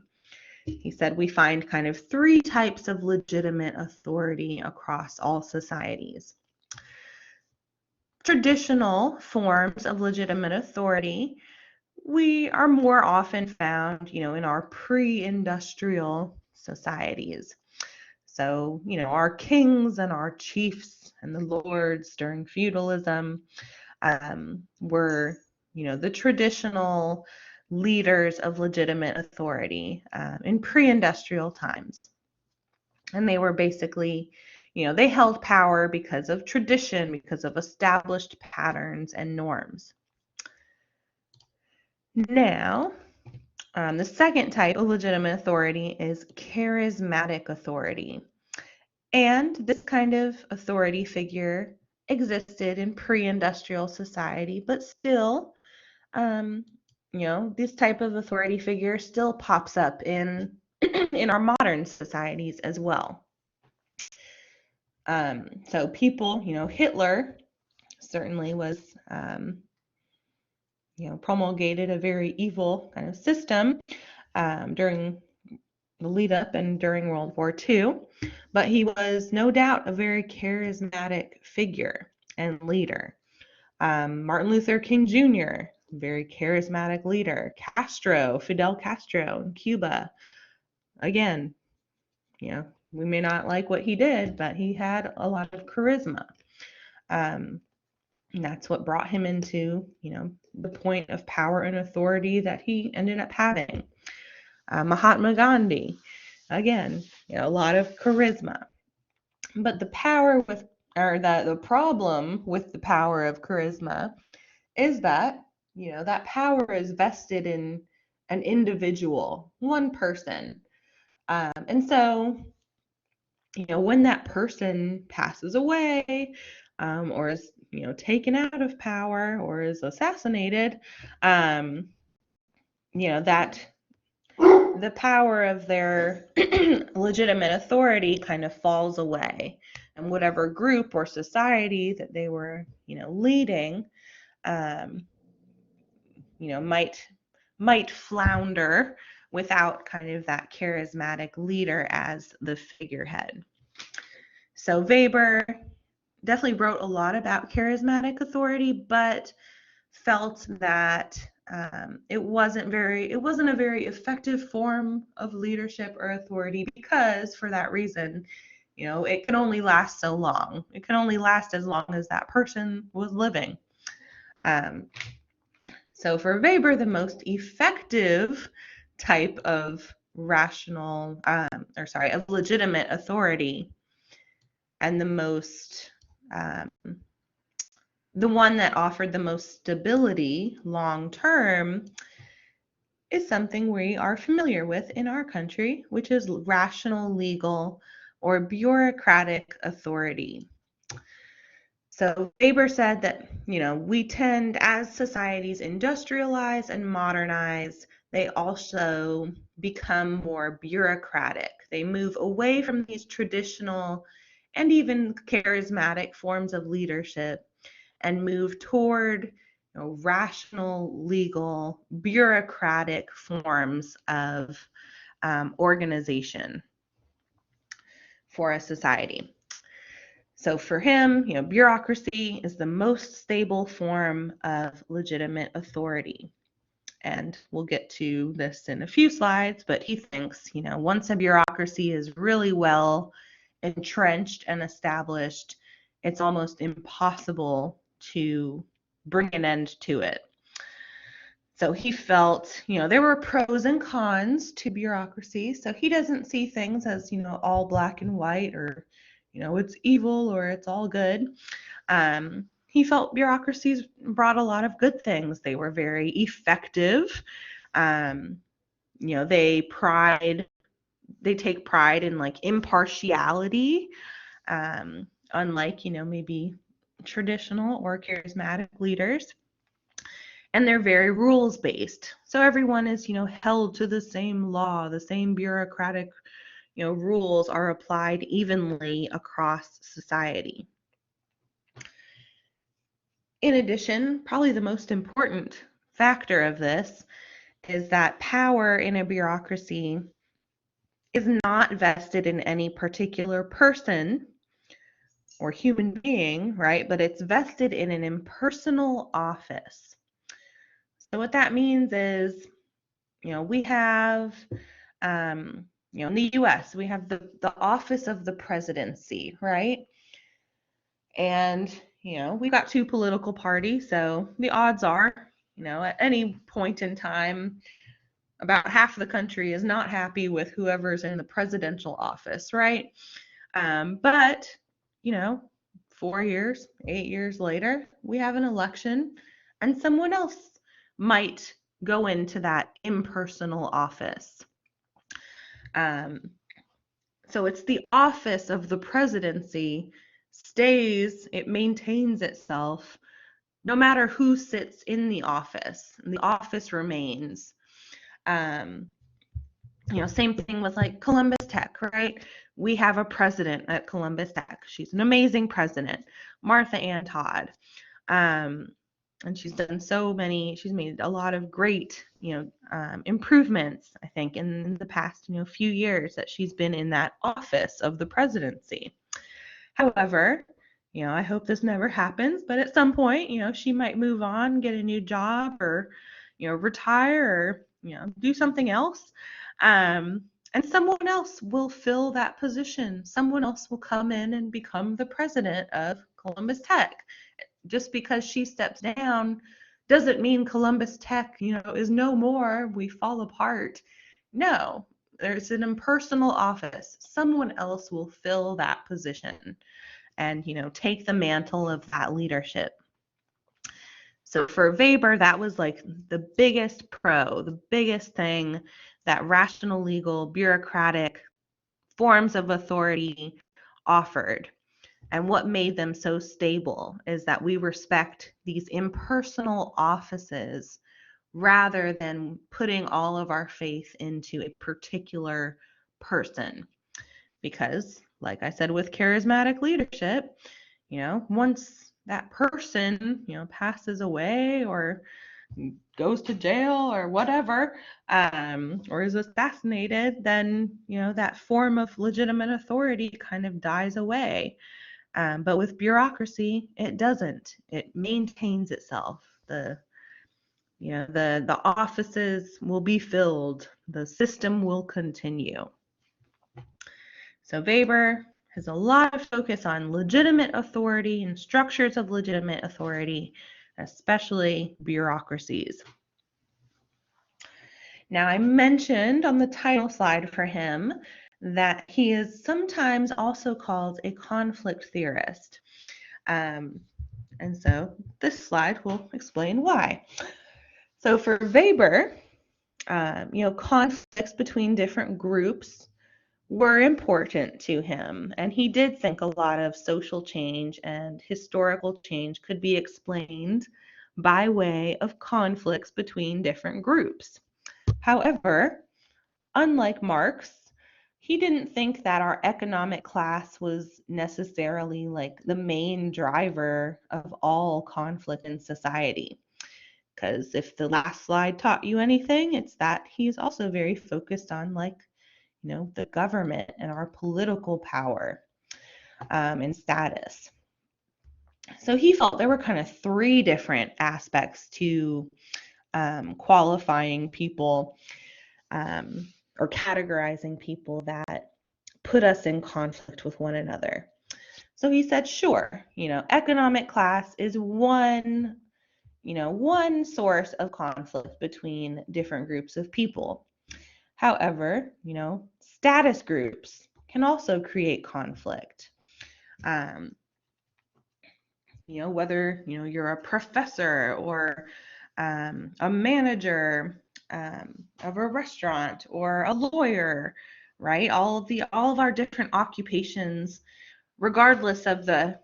He said we find kind of 3 types of legitimate authority across all societies. Traditional forms of legitimate authority, we are more often found, in our pre-industrial societies. So, our kings and our chiefs and the lords during feudalism were, the traditional leaders of legitimate authority in pre-industrial times. And they were basically, they held power because of tradition, because of established patterns and norms. Now, the second type of legitimate authority is charismatic authority. And this kind of authority figure existed in pre-industrial society, but still, this type of authority figure still pops up in our modern societies as well. So people, Hitler certainly was, promulgated a very evil kind of system during the lead up and during World War II, but he was no doubt a very charismatic figure and leader. Martin Luther King Jr., very charismatic leader. Fidel Castro in Cuba. Again, we may not like what he did, but he had a lot of charisma. And that's what brought him into, the point of power and authority that he ended up having. Mahatma Gandhi, again, a lot of charisma. But the problem with the power of charisma is that, that power is vested in an individual, one person. And so, when that person passes away, or is, taken out of power or is assassinated, that the power of their legitimate authority kind of falls away, and whatever group or society that they were, leading, might flounder without kind of that charismatic leader as the figurehead. So Weber definitely wrote a lot about charismatic authority, but felt that it wasn't a very effective form of leadership or authority, because for that reason, it can only last so long. It can only last as long as that person was living. So for Weber, the most effective type of of legitimate authority, and the one that offered the most stability long term, is something we are familiar with in our country, which is rational, legal, or bureaucratic authority. So Weber said that, we tend, as societies industrialize and modernize, they also become more bureaucratic. They move away from these traditional and even charismatic forms of leadership and move toward, rational, legal, bureaucratic forms of organization for a society. So for him, bureaucracy is the most stable form of legitimate authority. And we'll get to this in a few slides, but he thinks, once a bureaucracy is really well entrenched and established, it's almost impossible to bring an end to it. So he felt, there were pros and cons to bureaucracy. So he doesn't see things as, all black and white, or, it's evil or it's all good. He felt bureaucracies brought a lot of good things. They were very effective. They take pride in like impartiality, unlike, maybe traditional or charismatic leaders. And they're very rules-based. So everyone is, held to the same law, the same bureaucratic, rules are applied evenly across society. In addition, probably the most important factor of this is that power in a bureaucracy is not vested in any particular person or human being, right? But it's vested in an impersonal office. So what that means is, we have, in the US, we have the office of the presidency, right? And, we've got two political parties, so the odds are, at any point in time, about half the country is not happy with whoever's in the presidential office, right? But, 4 years, 8 years later, we have an election, and someone else might go into that impersonal office. So it's the office of the presidency it maintains itself no matter who sits in the office. The office remains. Same thing with like Columbus Tech, right? We have a president at Columbus Tech. She's an amazing president, Martha Ann Todd. And she's made a lot of great, improvements, I think, in the past, few years that she's been in that office of the presidency. However, I hope this never happens, but at some point, she might move on, get a new job, or, retire, or, do something else. And someone else will fill that position. Someone else will come in and become the president of Columbus Tech. just because she steps down doesn't mean Columbus Tech, is no more. We fall apart. No, there's an impersonal office. Someone else will fill that position and, take the mantle of that leadership. So for Weber, that was like the biggest the biggest thing that rational, legal, bureaucratic forms of authority offered. And what made them so stable is that we respect these impersonal offices rather than putting all of our faith into a particular person. Because, like I said, with charismatic leadership, once that person, passes away or goes to jail or whatever, or is assassinated, then, that form of legitimate authority kind of dies away. But with bureaucracy, it doesn't. It maintains itself. The offices will be filled. The system will continue. So Weber has a lot of focus on legitimate authority and structures of legitimate authority, especially bureaucracies. Now, I mentioned on the title slide for him that he is sometimes also called a conflict theorist. And so this slide will explain why. So for Weber, conflicts between different groups were important to him, and he did think a lot of social change and historical change could be explained by way of conflicts between different groups. However, unlike Marx, he didn't think that our economic class was necessarily like the main driver of all conflict in society. Because if the last slide taught you anything, it's that he's also very focused on the government and our political power and status. So he felt there were kind of three different aspects to qualifying people or categorizing people that put us in conflict with one another. So he said, sure, economic class is one source of conflict between different groups of people. However, status groups can also create conflict. Whether, you're a professor or a manager of a restaurant or a lawyer, right? All of our different occupations, regardless of the,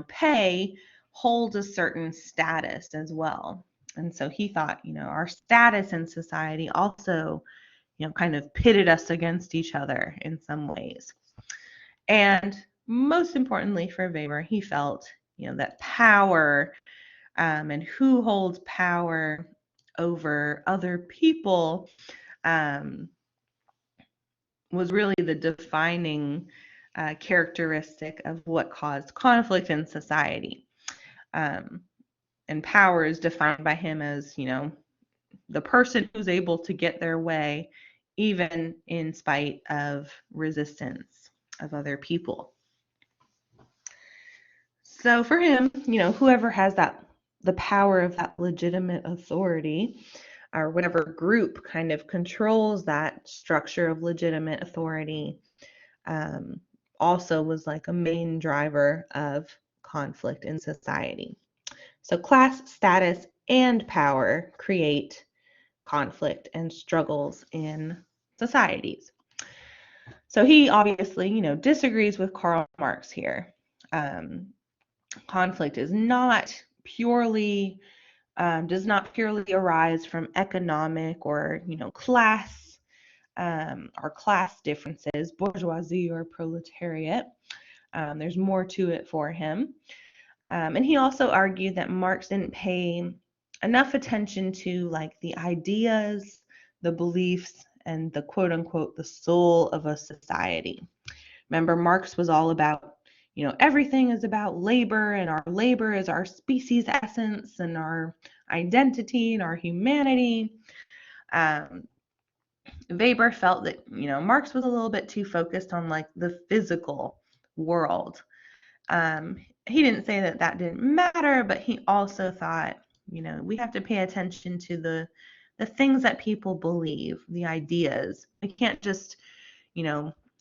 pay, hold a certain status as well. And so he thought, our status in society also, kind of pitted us against each other in some ways. And most importantly for Weber, he felt, that power and who holds power over other people was really the defining characteristic of what caused conflict in society. And power is defined by him as, the person who's able to get their way even in spite of resistance of other people. So for him, whoever has the power of that legitimate authority, or whatever group kind of controls that structure of legitimate authority, also was like a main driver of conflict in society. So class, status, and power create conflict and struggles in societies. So he obviously, disagrees with Karl Marx here. Conflict is not purely does not purely arise from economic or class differences, bourgeoisie or proletariat. There's more to it for him. And he also argued that Marx didn't pay enough attention to the ideas, the beliefs, and the quote unquote the soul of a society. Remember, Marx was all about, everything is about labor, and our labor is our species essence and our identity and our humanity. Weber felt that, Marx was a little bit too focused on the physical world. And he didn't say that that didn't matter, but he also thought, we have to pay attention to the things that people believe, the ideas. We can't just,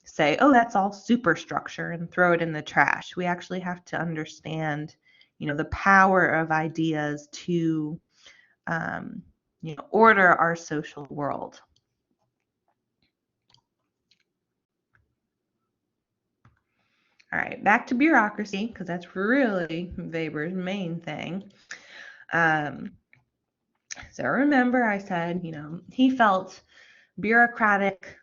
say, oh, that's all superstructure and throw it in the trash. We actually have to understand, the power of ideas to, order our social world. All right, back to bureaucracy, because that's really Weber's main thing. So remember I said, he felt bureaucratic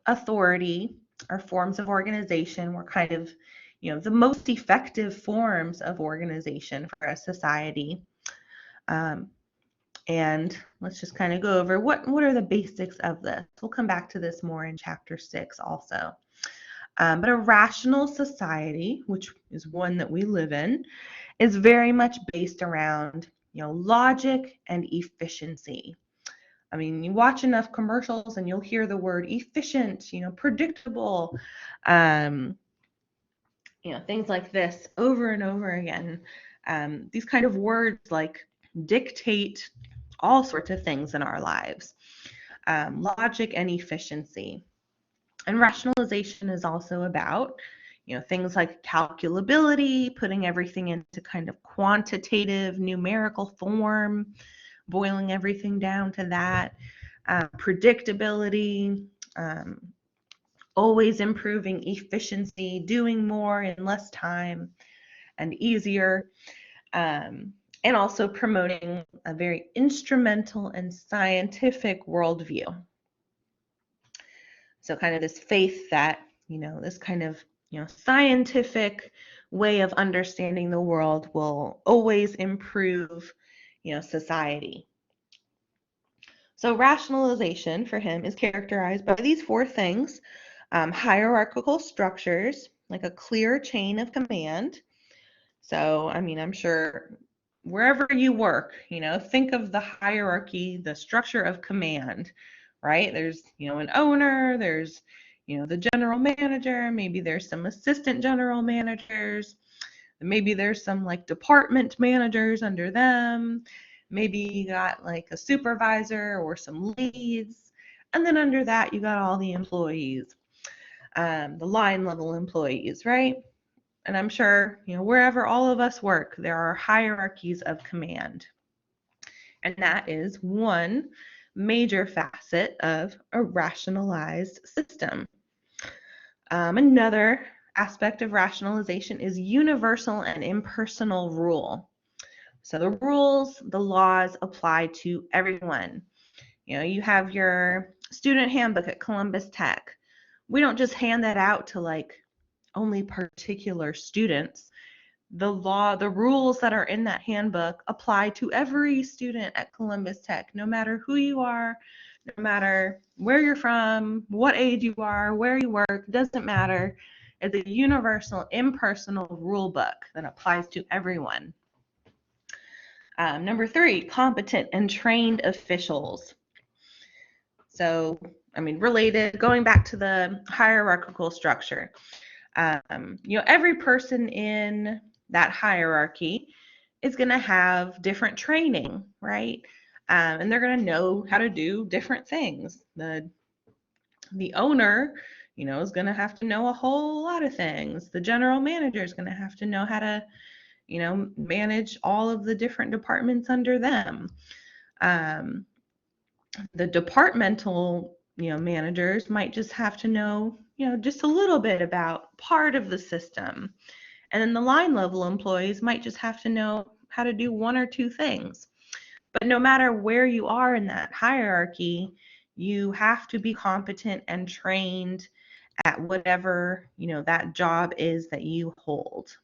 authority or forms of organization were kind of, the most effective forms of organization for a society. And let's just kind of go over what are the basics of this. We'll come back to this more in chapter 6 also. But a rational society, which is one that we live in, is very much based around, logic and efficiency. I mean, you watch enough commercials and you'll hear the word efficient, predictable, things like this over and over again. These kind of words like dictate all sorts of things in our lives. Logic and efficiency. And rationalization is also about, things like calculability, putting everything into kind of quantitative, numerical form, boiling everything down to that, predictability, always improving efficiency, doing more in less time and easier, and also promoting a very instrumental and scientific worldview. So kind of this faith that, this kind of, scientific way of understanding the world will always improve, society. So rationalization for him is characterized by these 4 things: hierarchical structures, like a clear chain of command. So, I'm sure wherever you work, think of the hierarchy, the structure of command, right? There's, an owner, there's, the general manager, maybe there's some assistant general managers, maybe there's some like department managers under them, maybe you got like a supervisor or some leads, and then under that you got all the employees, the line level employees, right? And I'm sure, wherever all of us work, there are hierarchies of command. And that is one major facet of a rationalized system. Another aspect of rationalization is universal and impersonal rule. So the rules, the laws apply to everyone. You have your student handbook at Columbus Tech. We don't just hand that out to like only particular students. The rules that are in that handbook apply to every student at Columbus Tech, no matter who you are, no matter where you're from, what age you are, where you work, doesn't matter. It's a universal, impersonal rule book that applies to everyone. Number 3, competent and trained officials. So, related, going back to the hierarchical structure, every person in that hierarchy is going to have different training, right? And they're going to know how to do different things. The owner, is going to have to know a whole lot of things. The general manager is going to have to know how to, manage all of the different departments under them. The departmental, managers might just have to know, just a little bit about part of the system. And then the line level employees might just have to know how to do 1 or 2 things. But no matter where you are in that hierarchy, you have to be competent and trained at whatever, that job is that you hold.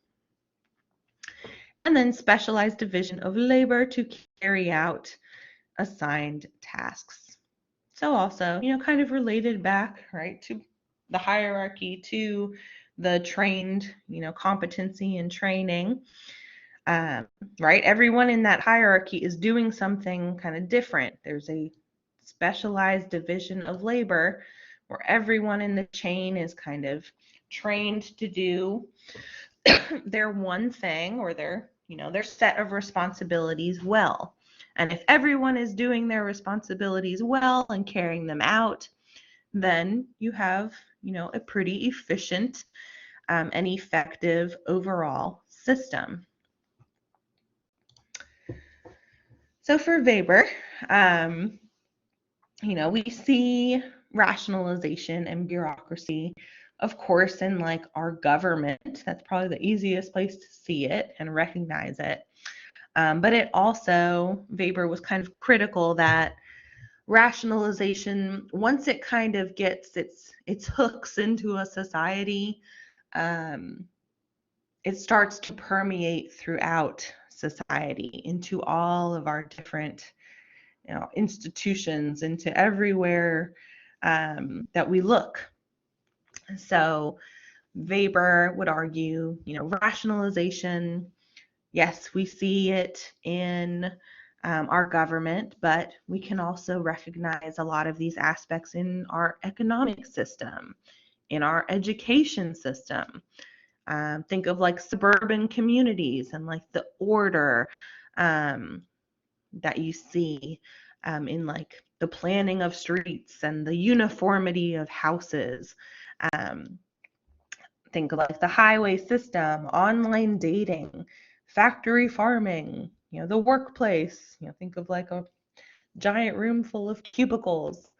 And then specialized division of labor to carry out assigned tasks. So also, kind of related back, right, to the hierarchy, to the trained, competency and training, right? Everyone in that hierarchy is doing something kind of different. There's a specialized division of labor where everyone in the chain is kind of trained to do their one thing or their set of responsibilities well. And if everyone is doing their responsibilities well and carrying them out, then you have, a pretty efficient and effective overall system. So for Weber, we see rationalization and bureaucracy, of course, in like our government. That's probably the easiest place to see it and recognize it. But it also, Weber was kind of critical that rationalization, once it kind of gets its hooks into a society, it starts to permeate throughout society into all of our different institutions, into everywhere that we look. So Weber would argue, rationalization, yes, we see it in our government, but we can also recognize a lot of these aspects in our economic system, in our education system. Think of like suburban communities and like the order that you see in like the planning of streets and the uniformity of houses. Think of like the highway system, online dating, factory farming, the workplace. Think of like a giant room full of cubicles.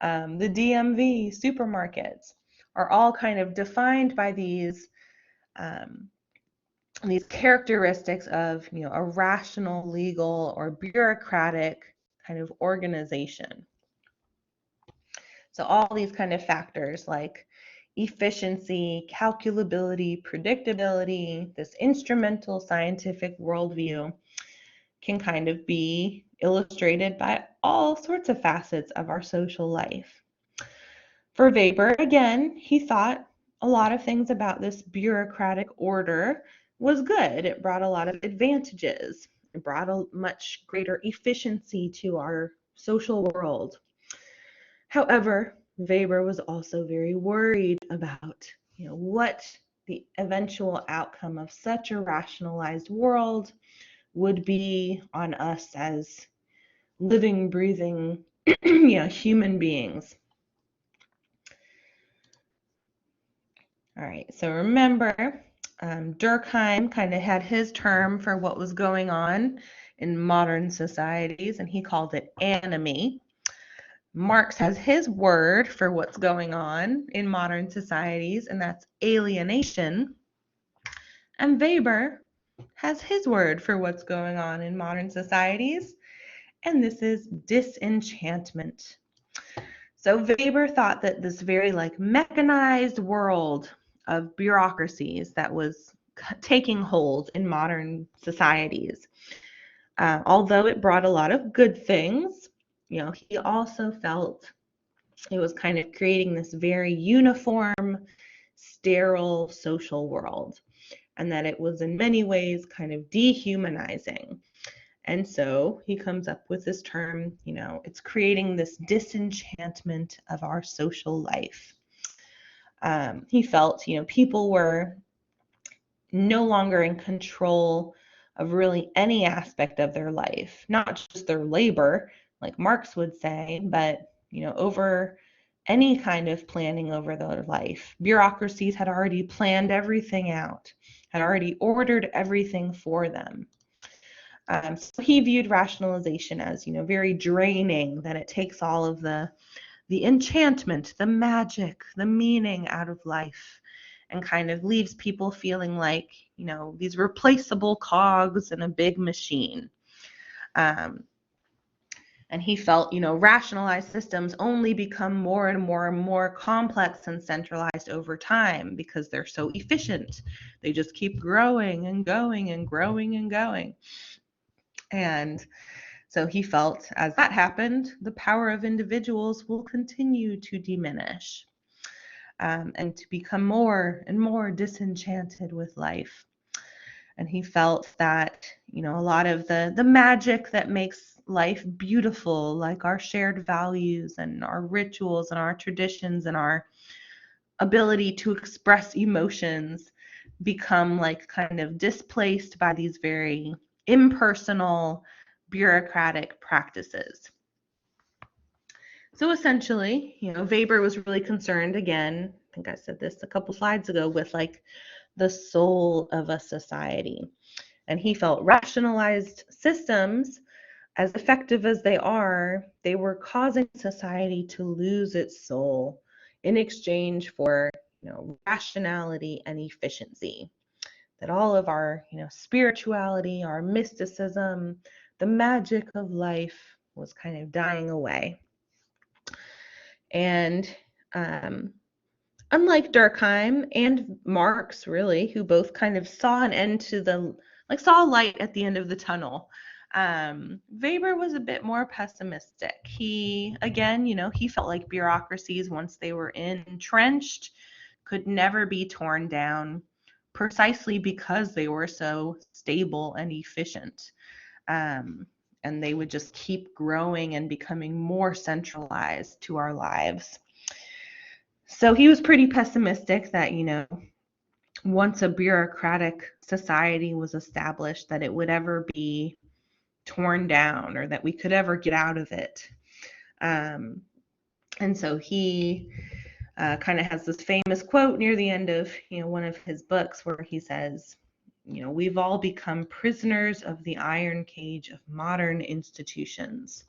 The DMV, supermarkets are all kind of defined by these characteristics of a rational, legal, or bureaucratic kind of organization. So all these kind of factors like efficiency, calculability, predictability, this instrumental scientific worldview can kind of be illustrated by all sorts of facets of our social life. For Weber, again, he thought a lot of things about this bureaucratic order was good. It brought a lot of advantages. It brought a much greater efficiency to our social world. However, Weber was also very worried about, what the eventual outcome of such a rationalized world would be on us as living, breathing, human beings. All right, so remember, Durkheim kind of had his term for what was going on in modern societies, and he called it anomy. Marx has his word for what's going on in modern societies, and that's alienation. And Weber has his word for what's going on in modern societies, and this is disenchantment. So Weber thought that this very like mechanized world of bureaucracies that was taking hold in modern societies, although it brought a lot of good things, he also felt it was kind of creating this very uniform, sterile social world, and that it was in many ways kind of dehumanizing. And so he comes up with this term, it's creating this disenchantment of our social life. He felt, people were no longer in control of really any aspect of their life, not just their labor, like Marx would say, but, over any kind of planning over their life. Bureaucracies had already planned everything out, had already ordered everything for them. So he viewed rationalization as, very draining, that it takes all of the enchantment, the magic, the meaning out of life, and kind of leaves people feeling like, these replaceable cogs in a big machine. And he felt, rationalized systems only become more and more and more complex and centralized over time because they're so efficient. They just keep growing and going and growing and going. And so he felt as that happened, the power of individuals will continue to diminish and to become more and more disenchanted with life. And he felt that, a lot of the magic that makes life beautiful, like our shared values and our rituals and our traditions and our ability to express emotions, become like kind of displaced by these very impersonal bureaucratic practices. So essentially, Weber was really concerned, again, I think I said this a couple slides ago, with like the soul of a society. And he felt rationalized systems, as effective as they were causing society to lose its soul in exchange for, rationality and efficiency. That all of our, spirituality, our mysticism, the magic of life was kind of dying away. And unlike Durkheim and Marx, really, who both kind of saw an end to saw a light at the end of the tunnel, Weber was a bit more pessimistic. He, again, he felt like bureaucracies, once they were entrenched, could never be torn down, precisely because they were so stable and efficient. And they would just keep growing and becoming more centralized to our lives. So he was pretty pessimistic that, once a bureaucratic society was established, that it would ever be torn down or that we could ever get out of it. And so he kind of has this famous quote near the end of, one of his books where he says, we've all become prisoners of the iron cage of modern institutions.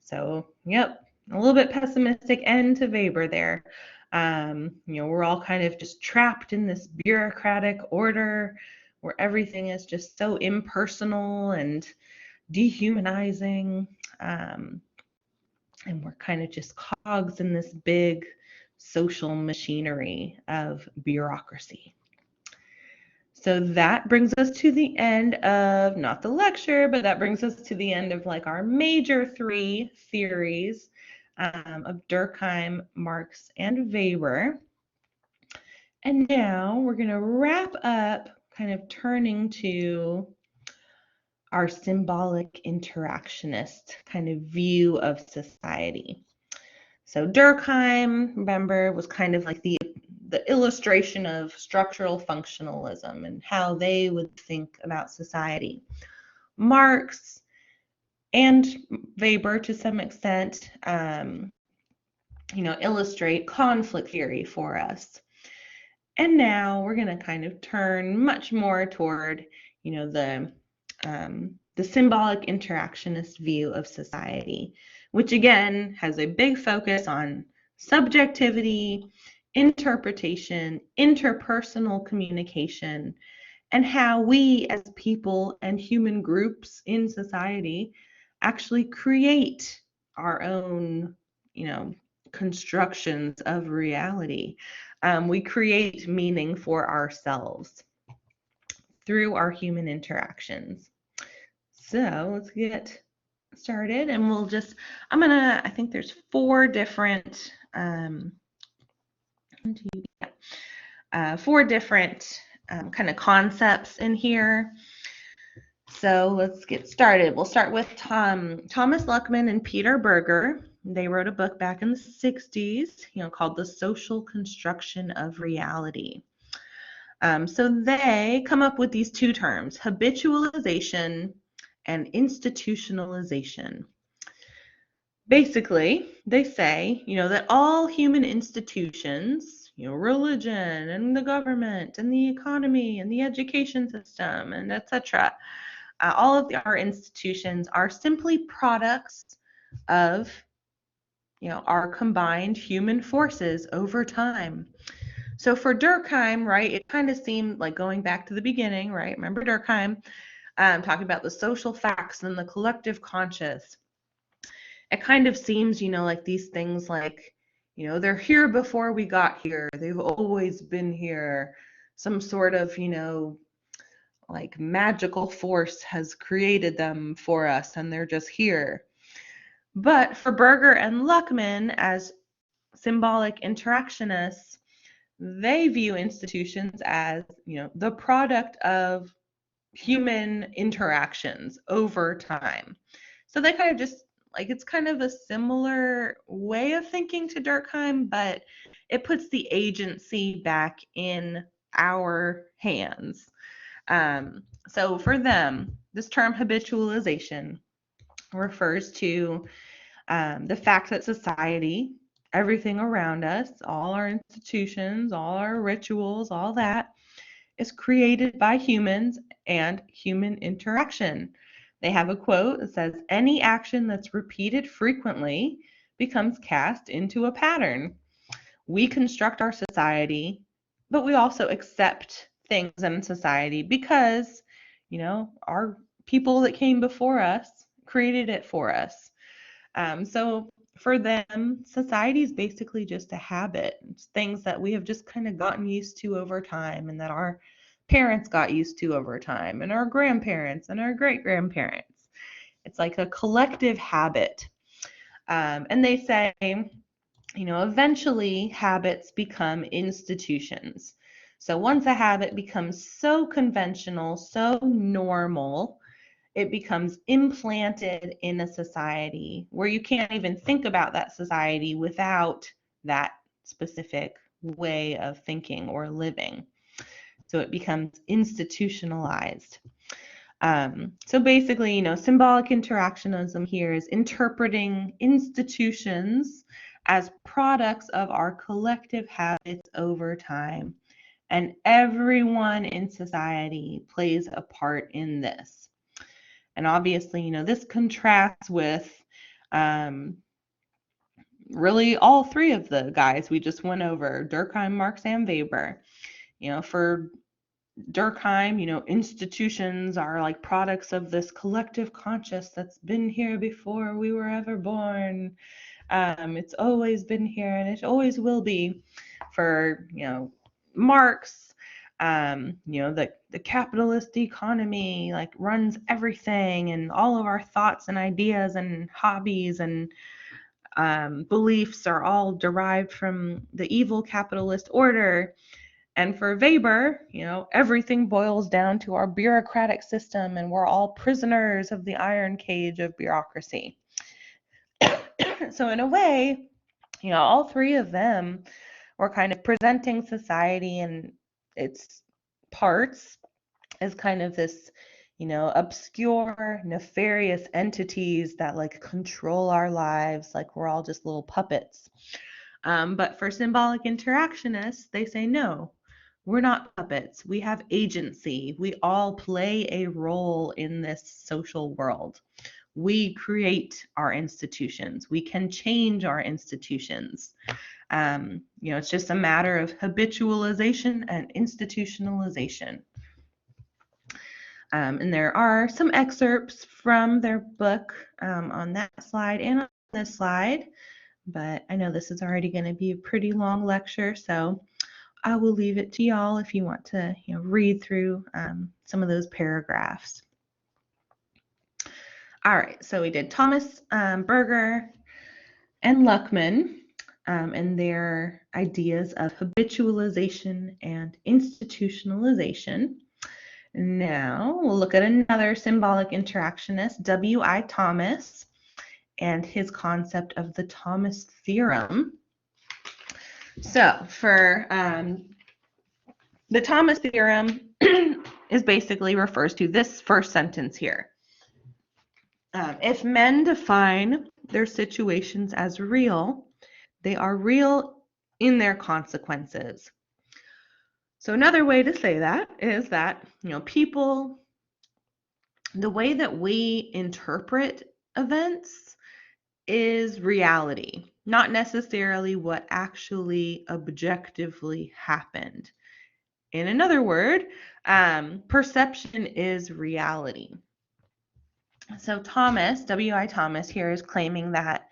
So, yep, a little bit pessimistic end to Weber there. We're all kind of just trapped in this bureaucratic order where everything is just so impersonal and dehumanizing. And we're kind of just cogs in this big social machinery of bureaucracy. So that brings us to the end of, not the lecture, but that brings us to the end of like our major three theories of Durkheim, Marx, and Weber. And now we're going to wrap up, kind of turning to our symbolic interactionist kind of view of society. So Durkheim, remember, was kind of like the illustration of structural functionalism and how they would think about society. Marx and Weber, to some extent, illustrate conflict theory for us. And now we're going to kind of turn much more toward, the symbolic interactionist view of society, which again has a big focus on subjectivity, interpretation, interpersonal communication, and how we as people and human groups in society actually create our own, constructions of reality. We create meaning for ourselves through our human interactions. So let's get started, and I think there's four different kind of concepts in here. So let's get started. We'll start with Thomas Luckman and Peter Berger. They wrote a book back in the 60s, called The Social Construction of Reality. So they come up with these two terms, habitualization and institutionalization. Basically, they say, that all human institutions, religion and the government and the economy and the education system and etc., all of our institutions are simply products of, our combined human forces over time. So for Durkheim, right, it kind of seemed like going back to the beginning, right? Remember Durkheim talking about the social facts and the collective conscious. It kind of seems, like these things like, they're here before we got here. They've always been here. Some sort of, like magical force has created them for us and they're just here. But for Berger and Luckman as symbolic interactionists, they view institutions as, the product of human interactions over time. So they kind of just, like, it's kind of a similar way of thinking to Durkheim, but it puts the agency back in our hands. So for them, this term habitualization refers to the fact that society, everything around us, all our institutions, all our rituals, all that is created by humans and human interaction. They have a quote that says, "Any action that's repeated frequently becomes cast into a pattern." We construct our society, but we also accept things in society because, our people that came before us created it for us. So for them, society is basically just a habit. It's things that we have just kind of gotten used to over time, and that our parents got used to over time, and our grandparents and our great grandparents. It's like a collective habit. And they say, eventually habits become institutions. So once a habit becomes so conventional, so normal, it becomes implanted in a society where you can't even think about that society without that specific way of thinking or living. So it becomes institutionalized. So basically, symbolic interactionism here is interpreting institutions as products of our collective habits over time. And everyone in society plays a part in this. And obviously, this contrasts with really all three of the guys we just went over, Durkheim, Marx, and Weber. For Durkheim, institutions are like products of this collective conscious that's been here before we were ever born. It's always been here and it always will be. For, Marx, the capitalist economy like runs everything, and all of our thoughts and ideas and hobbies and beliefs are all derived from the evil capitalist order. And for Weber, everything boils down to our bureaucratic system, and we're all prisoners of the iron cage of bureaucracy. So in a way, all three of them were kind of presenting society and its parts as kind of this, obscure, nefarious entities that like control our lives, like we're all just little puppets. But for symbolic interactionists, they say no. We're not puppets. We have agency. We all play a role in this social world. We create our institutions. We can change our institutions. It's just a matter of habitualization and institutionalization. And there are some excerpts from their book on that slide and on this slide, but I know this is already going to be a pretty long lecture, so I will leave it to y'all if you want to read through some of those paragraphs. All right, so we did Thomas Berger and Luckman and their ideas of habitualization and institutionalization. Now we'll look at another symbolic interactionist, W.I. Thomas, and his concept of the Thomas theorem. So for the Thomas theorem is basically refers to this first sentence here. If men define their situations as real, they are real in their consequences. So another way to say that is that, people, the way that we interpret events is reality, not necessarily what actually objectively happened. In another word, perception is reality. So Thomas, W.I. Thomas here is claiming that,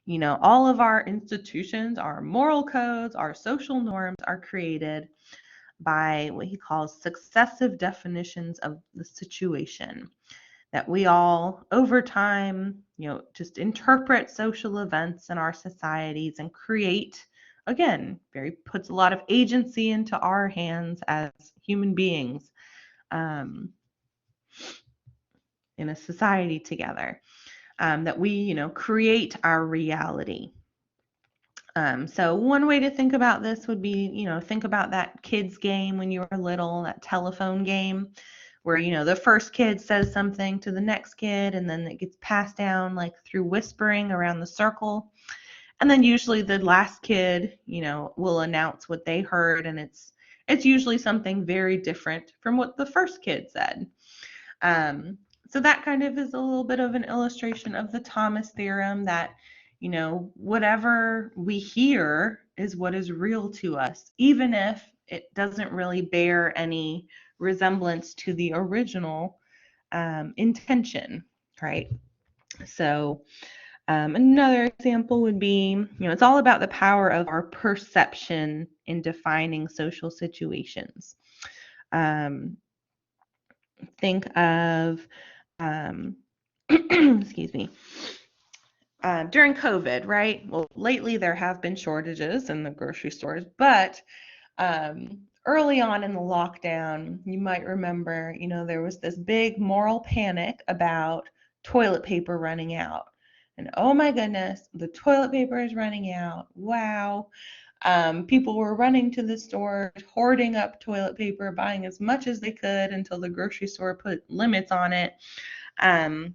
all of our institutions, our moral codes, our social norms are created by what he calls successive definitions of the situation. That we all, over time, just interpret social events in our societies and create, again, puts a lot of agency into our hands as human beings in a society together. That we, create our reality. So one way to think about this would be, think about that kids game when you were little, that telephone game where, the first kid says something to the next kid and then it gets passed down like through whispering around the circle. And then usually the last kid, will announce what they heard, and it's usually something very different from what the first kid said. So that kind of is a little bit of an illustration of the Thomas theorem that, whatever we hear is what is real to us, even if it doesn't really bear any resemblance to the original intention, right? So another example would be, it's all about the power of our perception in defining social situations. Think of, excuse me, during COVID, right? Well, lately there have been shortages in the grocery stores, but early on in the lockdown, you might remember, there was this big moral panic about toilet paper running out. And oh my goodness, the toilet paper is running out. Wow. People were running to the stores, hoarding up toilet paper, buying as much as they could until the grocery store put limits on it,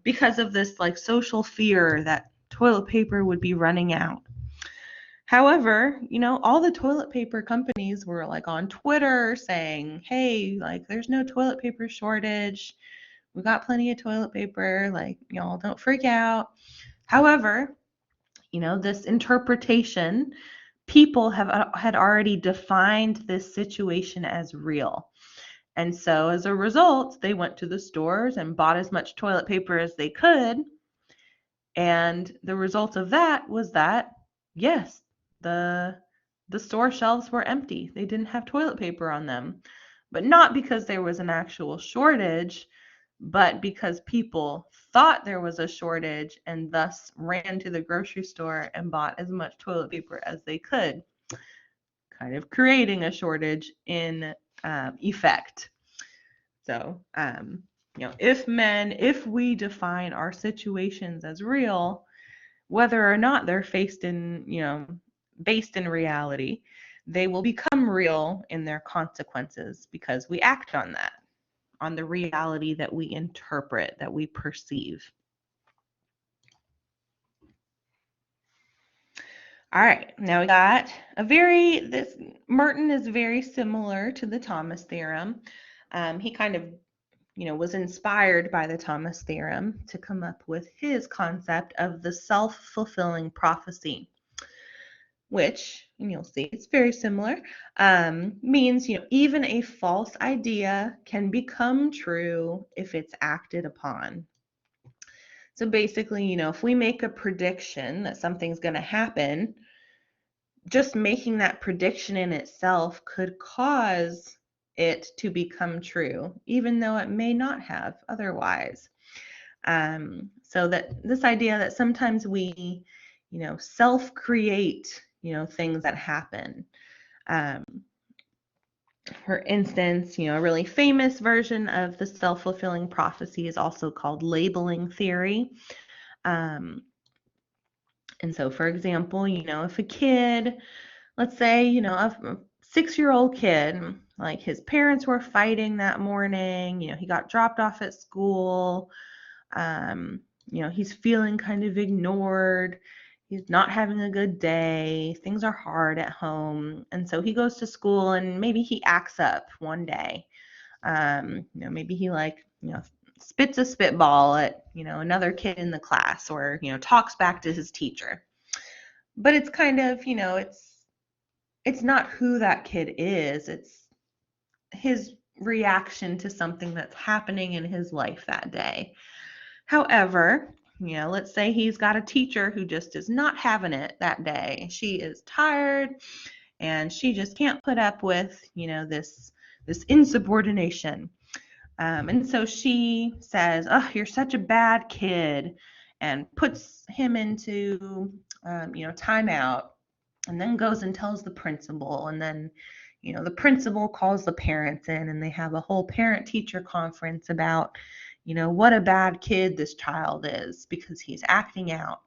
because of this like social fear that toilet paper would be running out. However, all the toilet paper companies were like on Twitter saying, hey, like there's no toilet paper shortage. We got plenty of toilet paper. Like, y'all don't freak out. However, this interpretation, people had already defined this situation as real. And so as a result, they went to the stores and bought as much toilet paper as they could. And the result of that was that, yes, the store shelves were empty. They didn't have toilet paper on them. But not because there was an actual shortage, but because people thought there was a shortage and thus ran to the grocery store and bought as much toilet paper as they could, kind of creating a shortage in effect. So, if we define our situations as real, whether or not they're based in reality, they will become real in their consequences because we act on that, on the reality that we interpret, that we perceive. All right, now we got this Merton is very similar to the Thomas theorem. He kind of, was inspired by the Thomas theorem to come up with his concept of the self-fulfilling prophecy, which, and you'll see it's very similar, means, even a false idea can become true if it's acted upon. So basically, if we make a prediction that something's going to happen, just making that prediction in itself could cause it to become true, even though it may not have otherwise. So that this idea that sometimes we, self-create, things that happen. For instance, a really famous version of the self-fulfilling prophecy is also called labeling theory. And so, for example, if a kid, let's say, a 6-year-old kid, like his parents were fighting that morning, he got dropped off at school, he's feeling kind of ignored, he's not having a good day, things are hard at home, and so he goes to school and maybe he acts up one day. Maybe he spits a spitball at, another kid in the class, or, talks back to his teacher. But it's kind of, it's not who that kid is, it's his reaction to something that's happening in his life that day. However, let's say he's got a teacher who just is not having it that day. She is tired and she just can't put up with, this insubordination. And so she says, oh, you're such a bad kid, and puts him into, timeout, and then goes and tells the principal, and then, the principal calls the parents in, and they have a whole parent-teacher conference about, what a bad kid this child is because he's acting out.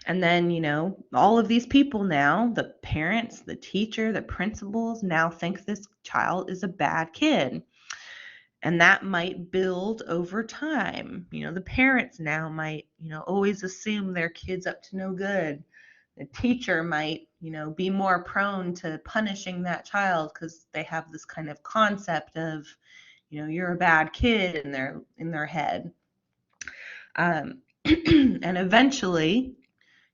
And then, all of these people now, the parents, the teacher, the principals, now think this child is a bad kid. And that might build over time. The parents now might, always assume their kid's up to no good. The teacher might, be more prone to punishing that child because they have this kind of concept of, you're a bad kid in their head. And eventually,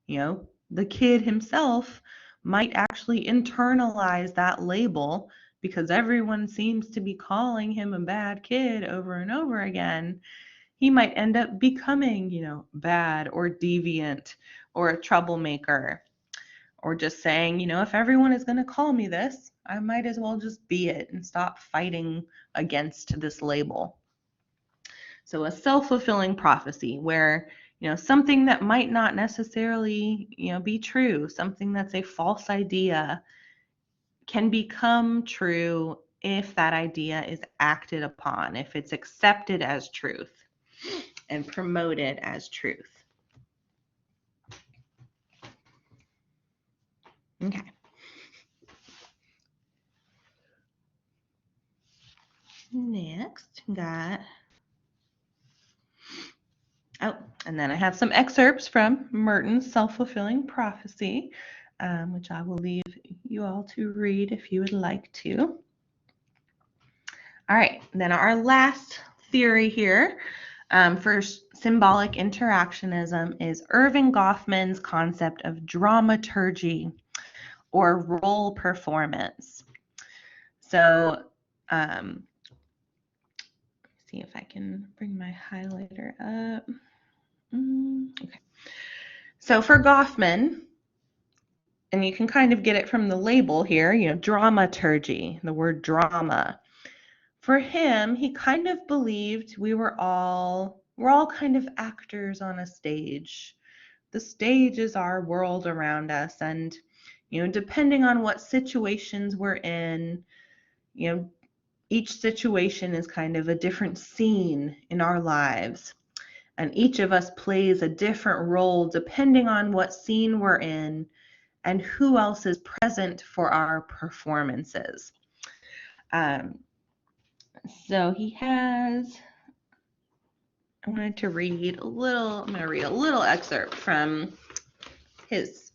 the kid himself might actually internalize that label because everyone seems to be calling him a bad kid over and over again. He might end up becoming, bad or deviant or a troublemaker, or just saying, if everyone is going to call me this, I might as well just be it and stop fighting against this label. So a self-fulfilling prophecy where, something that might not necessarily, be true, something that's a false idea, can become true if that idea is acted upon, if it's accepted as truth and promoted as truth. Okay. Next, got... Oh, and then I have some excerpts from Merton's Self-Fulfilling Prophecy, which I will leave you all to read if you would like to. All right, then our last theory here for symbolic interactionism is Irving Goffman's concept of dramaturgy, or role performance. So, see if I can bring my highlighter up. Okay. So for Goffman, and you can kind of get it from the label here, dramaturgy, the word drama. For him, he kind of believed we're all kind of actors on a stage. The stage is our world around us, and depending on what situations we're in, each situation is kind of a different scene in our lives. And each of us plays a different role depending on what scene we're in and who else is present for our performances. So he has, I'm going to read a little excerpt from his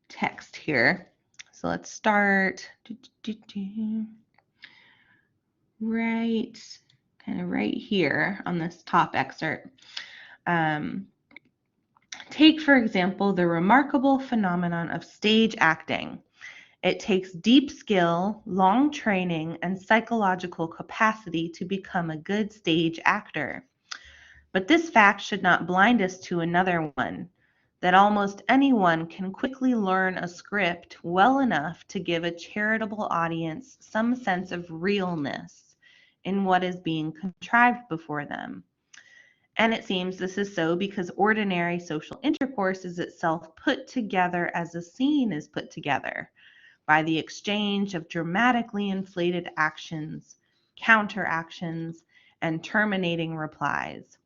text here. So let's start right here on this top excerpt. Take, for example, the remarkable phenomenon of stage acting. It takes deep skill, long training, and psychological capacity to become a good stage actor. But this fact should not blind us to another one, that almost anyone can quickly learn a script well enough to give a charitable audience some sense of realness in what is being contrived before them. And it seems this is so because ordinary social intercourse is itself put together as a scene is put together, by the exchange of dramatically inflated actions, counteractions, and terminating replies.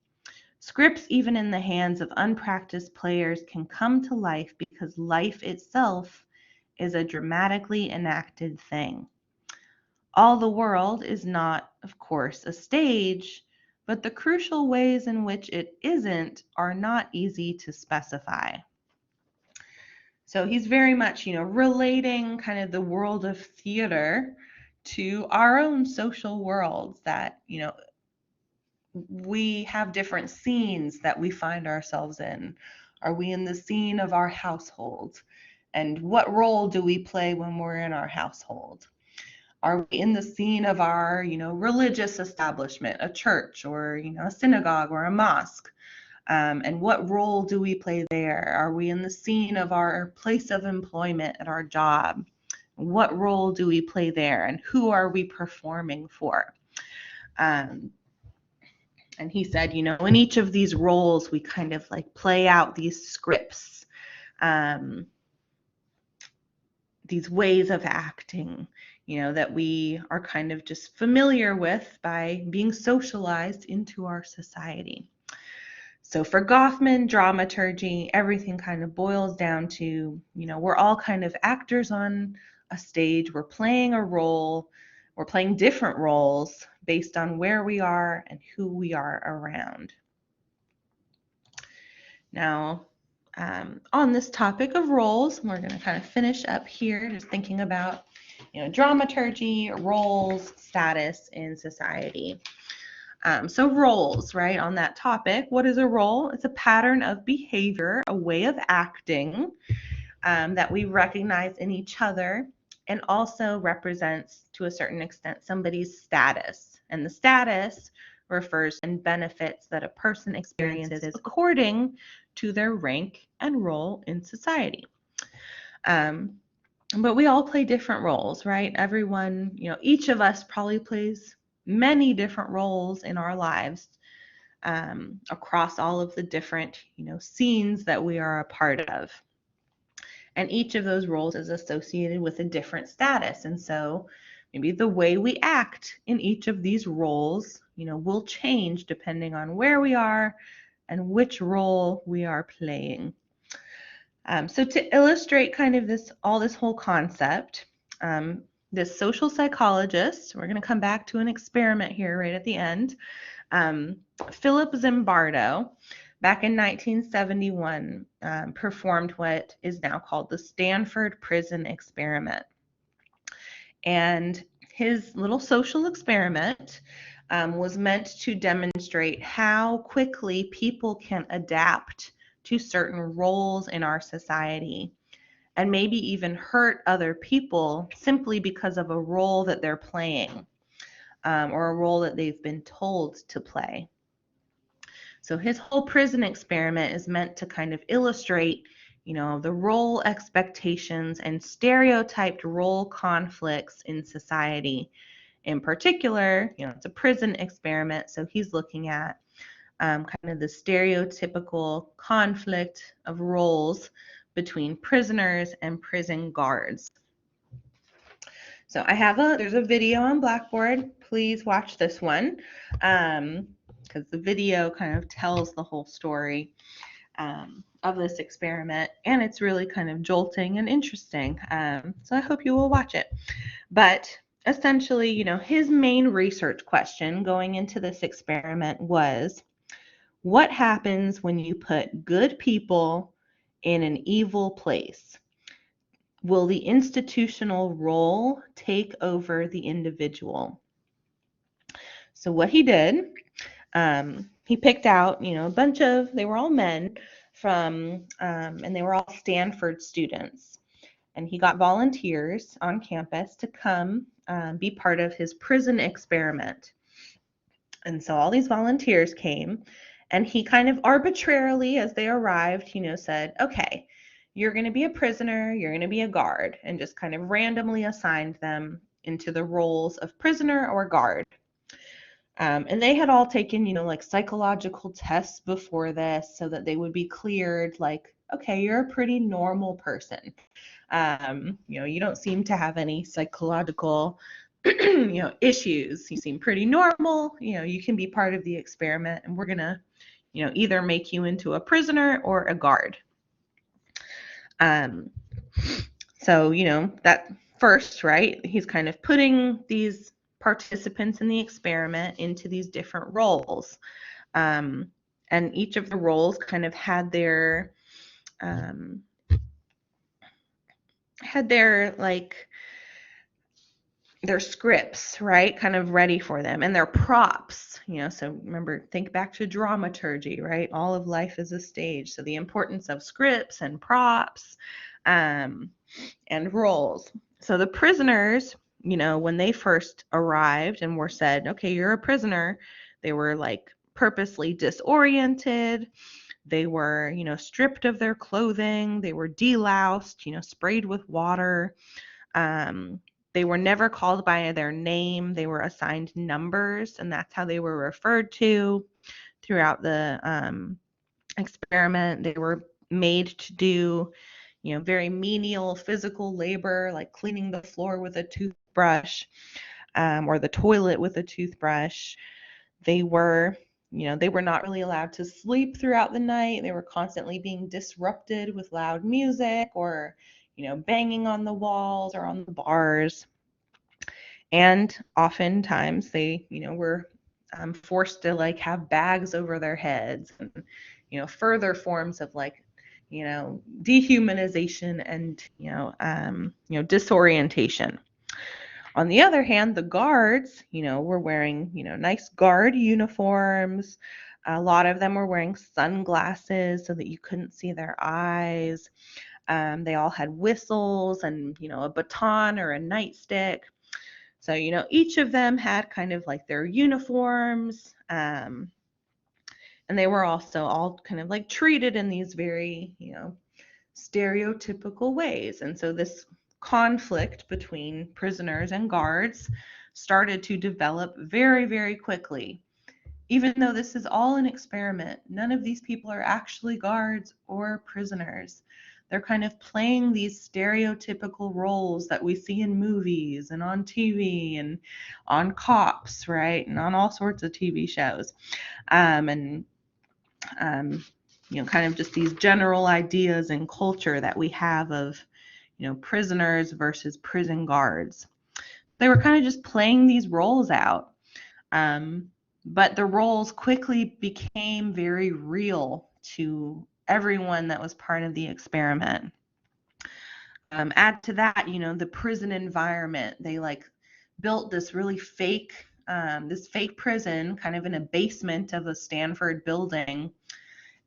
Scripts, even in the hands of unpracticed players, can come to life because life itself is a dramatically enacted thing. All the world is not, of course, a stage, but the crucial ways in which it isn't are not easy to specify. So he's very much, relating kind of the world of theater to our own social worlds that, we have different scenes that we find ourselves in. Are we in the scene of our household? And what role do we play when we're in our household? Are we in the scene of our, religious establishment, a church or, a synagogue or a mosque? And what role do we play there? Are we in the scene of our place of employment at our job? What role do we play there? And who are we performing for? And he said, in each of these roles, we kind of like play out these scripts, these ways of acting, that we are kind of just familiar with by being socialized into our society. So for Goffman, dramaturgy, everything kind of boils down to, we're all kind of actors on a stage. We're playing a role. We're playing different roles based on where we are and who we are around. Now, on this topic of roles, we're going to kind of finish up here just thinking about, dramaturgy, roles, status in society. So roles, right, on that topic. What is a role? It's a pattern of behavior, a way of acting that we recognize in each other, and also represents, to a certain extent, somebody's status. And the status refers and benefits that a person experiences according to their rank and role in society. But we all play different roles, right? Everyone, each of us probably plays many different roles in our lives across all of the different, scenes that we are a part of. And each of those roles is associated with a different status. And so maybe the way we act in each of these roles, will change depending on where we are and which role we are playing. So to illustrate kind of this whole concept, this social psychologist, we're going to come back to an experiment here right at the end, Philip Zimbardo, back in 1971, performed what is now called the Stanford Prison Experiment. And his little social experiment was meant to demonstrate how quickly people can adapt to certain roles in our society and maybe even hurt other people simply because of a role that they're playing or a role that they've been told to play. So his whole prison experiment is meant to kind of illustrate, the role expectations and stereotyped role conflicts in society. In particular, it's a prison experiment, so he's looking at kind of the stereotypical conflict of roles between prisoners and prison guards. So there's a video on Blackboard. Please watch this one because the video kind of tells the whole story of this experiment, and it's really kind of jolting and interesting. So I hope you will watch it. But essentially, his main research question going into this experiment was, what happens when you put good people in an evil place? Will the institutional role take over the individual? So what he did, he picked out, a bunch of, they were all men and they were all Stanford students. And he got volunteers on campus to come be part of his prison experiment. And so all these volunteers came, and he kind of arbitrarily, as they arrived, said, okay, you're going to be a prisoner, you're going to be a guard, and just kind of randomly assigned them into the roles of prisoner or guard. And they had all taken, like psychological tests before this so that they would be cleared, like, okay, you're a pretty normal person. You don't seem to have any psychological issues. You seem pretty normal. You can be part of the experiment, and we're going to, either make you into a prisoner or a guard. So, that first, right, he's kind of putting these participants in the experiment into these different roles. And each of the roles kind of had their their scripts, right, kind of ready for them, and their props, so remember, think back to dramaturgy, right? All of life is a stage. So the importance of scripts and props and roles. So the prisoners, when they first arrived and were said, okay, you're a prisoner, they were like purposely disoriented. They were, stripped of their clothing. They were deloused, sprayed with water. They were never called by their name. They were assigned numbers, and that's how they were referred to throughout the experiment. They were made to do, very menial physical labor, like cleaning the floor with a toothbrush or the toilet with a toothbrush. They were, They were not really allowed to sleep throughout the night. They were constantly being disrupted with loud music or, banging on the walls or on the bars. And oftentimes they, were forced to like have bags over their heads and, further forms of like, dehumanization and, disorientation. On the other hand, the guards, were wearing, nice guard uniforms. A lot of them were wearing sunglasses so that you couldn't see their eyes. They all had whistles and, a baton or a nightstick. So, each of them had kind of like their uniforms. And they were also all kind of like treated in these very, stereotypical ways. And so this conflict between prisoners and guards started to develop very, very quickly. Even though this is all an experiment, none of these people are actually guards or prisoners. They're kind of playing these stereotypical roles that we see in movies and on TV and on cops, right? And on all sorts of TV shows. Kind of just these general ideas and culture that we have of, prisoners versus prison guards. They were kind of just playing these roles out. But the roles quickly became very real to everyone that was part of the experiment. Add to that, the prison environment. They like built this really fake prison kind of in a basement of a Stanford building.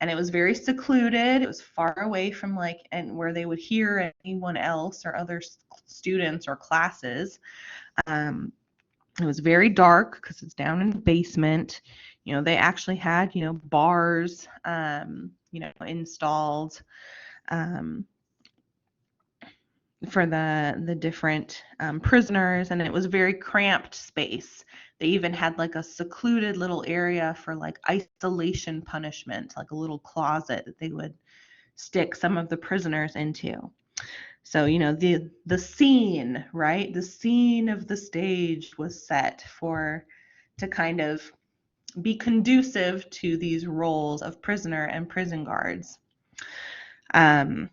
And it was very secluded. It was far away from and where they would hear anyone else or other students or classes. It was very dark because it's down in the basement. They actually had, bars, installed for the different prisoners, and it was a very cramped space. They even had like a secluded little area for like isolation punishment, like a little closet that they would stick some of the prisoners into. So, the scene, right? The scene of the stage was set to kind of be conducive to these roles of prisoner and prison guards. Now,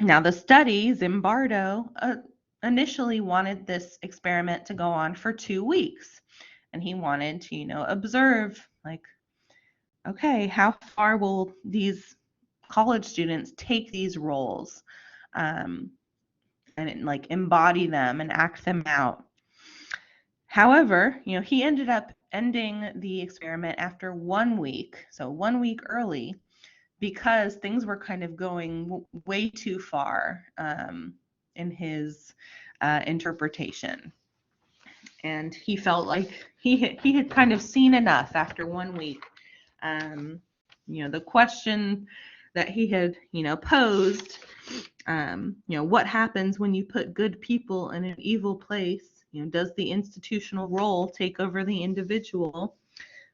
the study, Zimbardo, initially wanted this experiment to go on for 2 weeks. And he wanted to, observe, like, okay, how far will these college students take these roles and like embody them and act them out. However, he ended up ending the experiment after 1 week, so 1 week early, because things were kind of going way too far in his interpretation. And he felt like he had kind of seen enough after 1 week. The question that he had, posed, what happens when you put good people in an evil place? Does the institutional role take over the individual?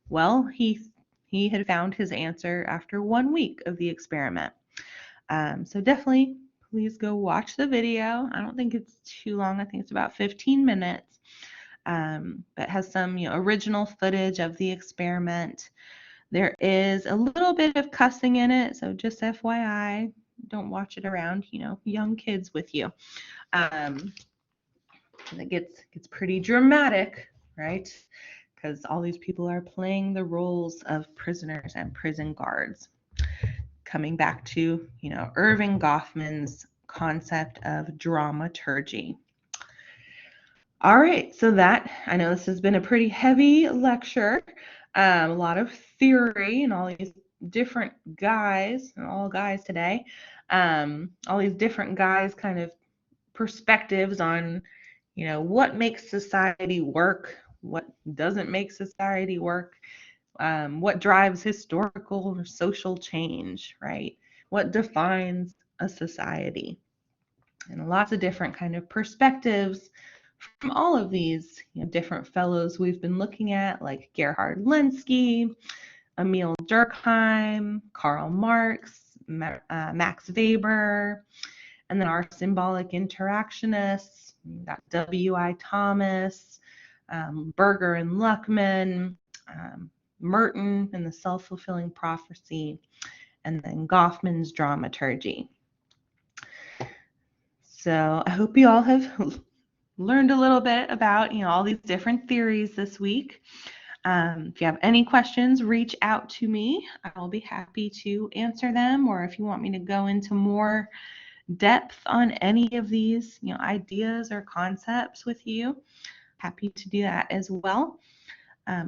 Well, he had found his answer after 1 week of the experiment. So definitely, please go watch the video. I don't think it's too long. I think it's about 15 minutes. But has some, original footage of the experiment. There is a little bit of cussing in it, so just FYI, don't watch it around, young kids with you. It gets pretty dramatic, right? Because all these people are playing the roles of prisoners and prison guards. Coming back to, Irving Goffman's concept of dramaturgy. All right, so I know this has been a pretty heavy lecture, a lot of theory and all these different guys, and all guys today, all these different guys kind of perspectives on, what makes society work, what doesn't make society work, what drives historical or social change, right? What defines a society? And lots of different kind of perspectives from all of these different fellows we've been looking at, like Gerhard Lenski, Emil Durkheim, Karl Marx, Max Weber, and then our symbolic interactionists, we've got W.I. Thomas, Berger and Luckman, Merton and the self-fulfilling prophecy, and then Goffman's dramaturgy. So I hope you all have learned a little bit about, all these different theories this week. If you have any questions, reach out to me. I'll be happy to answer them, or if you want me to go into more depth on any of these, ideas or concepts with you, happy to do that as well.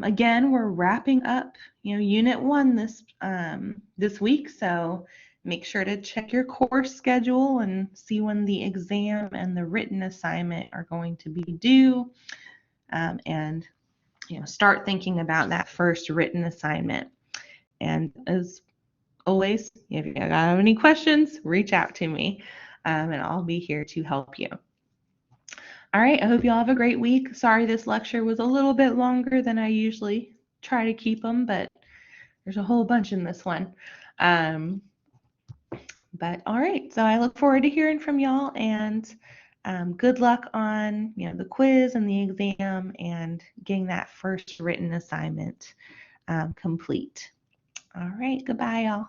Again, we're wrapping up, Unit 1 this week, so make sure to check your course schedule and see when the exam and the written assignment are going to be due, and start thinking about that first written assignment. And as always, if you have any questions, reach out to me, and I'll be here to help you. All right, I hope you all have a great week. Sorry this lecture was a little bit longer than I usually try to keep them, but there's a whole bunch in this one. But all right, so I look forward to hearing from y'all, and good luck on the quiz and the exam and getting that first written assignment complete. All right, goodbye, y'all.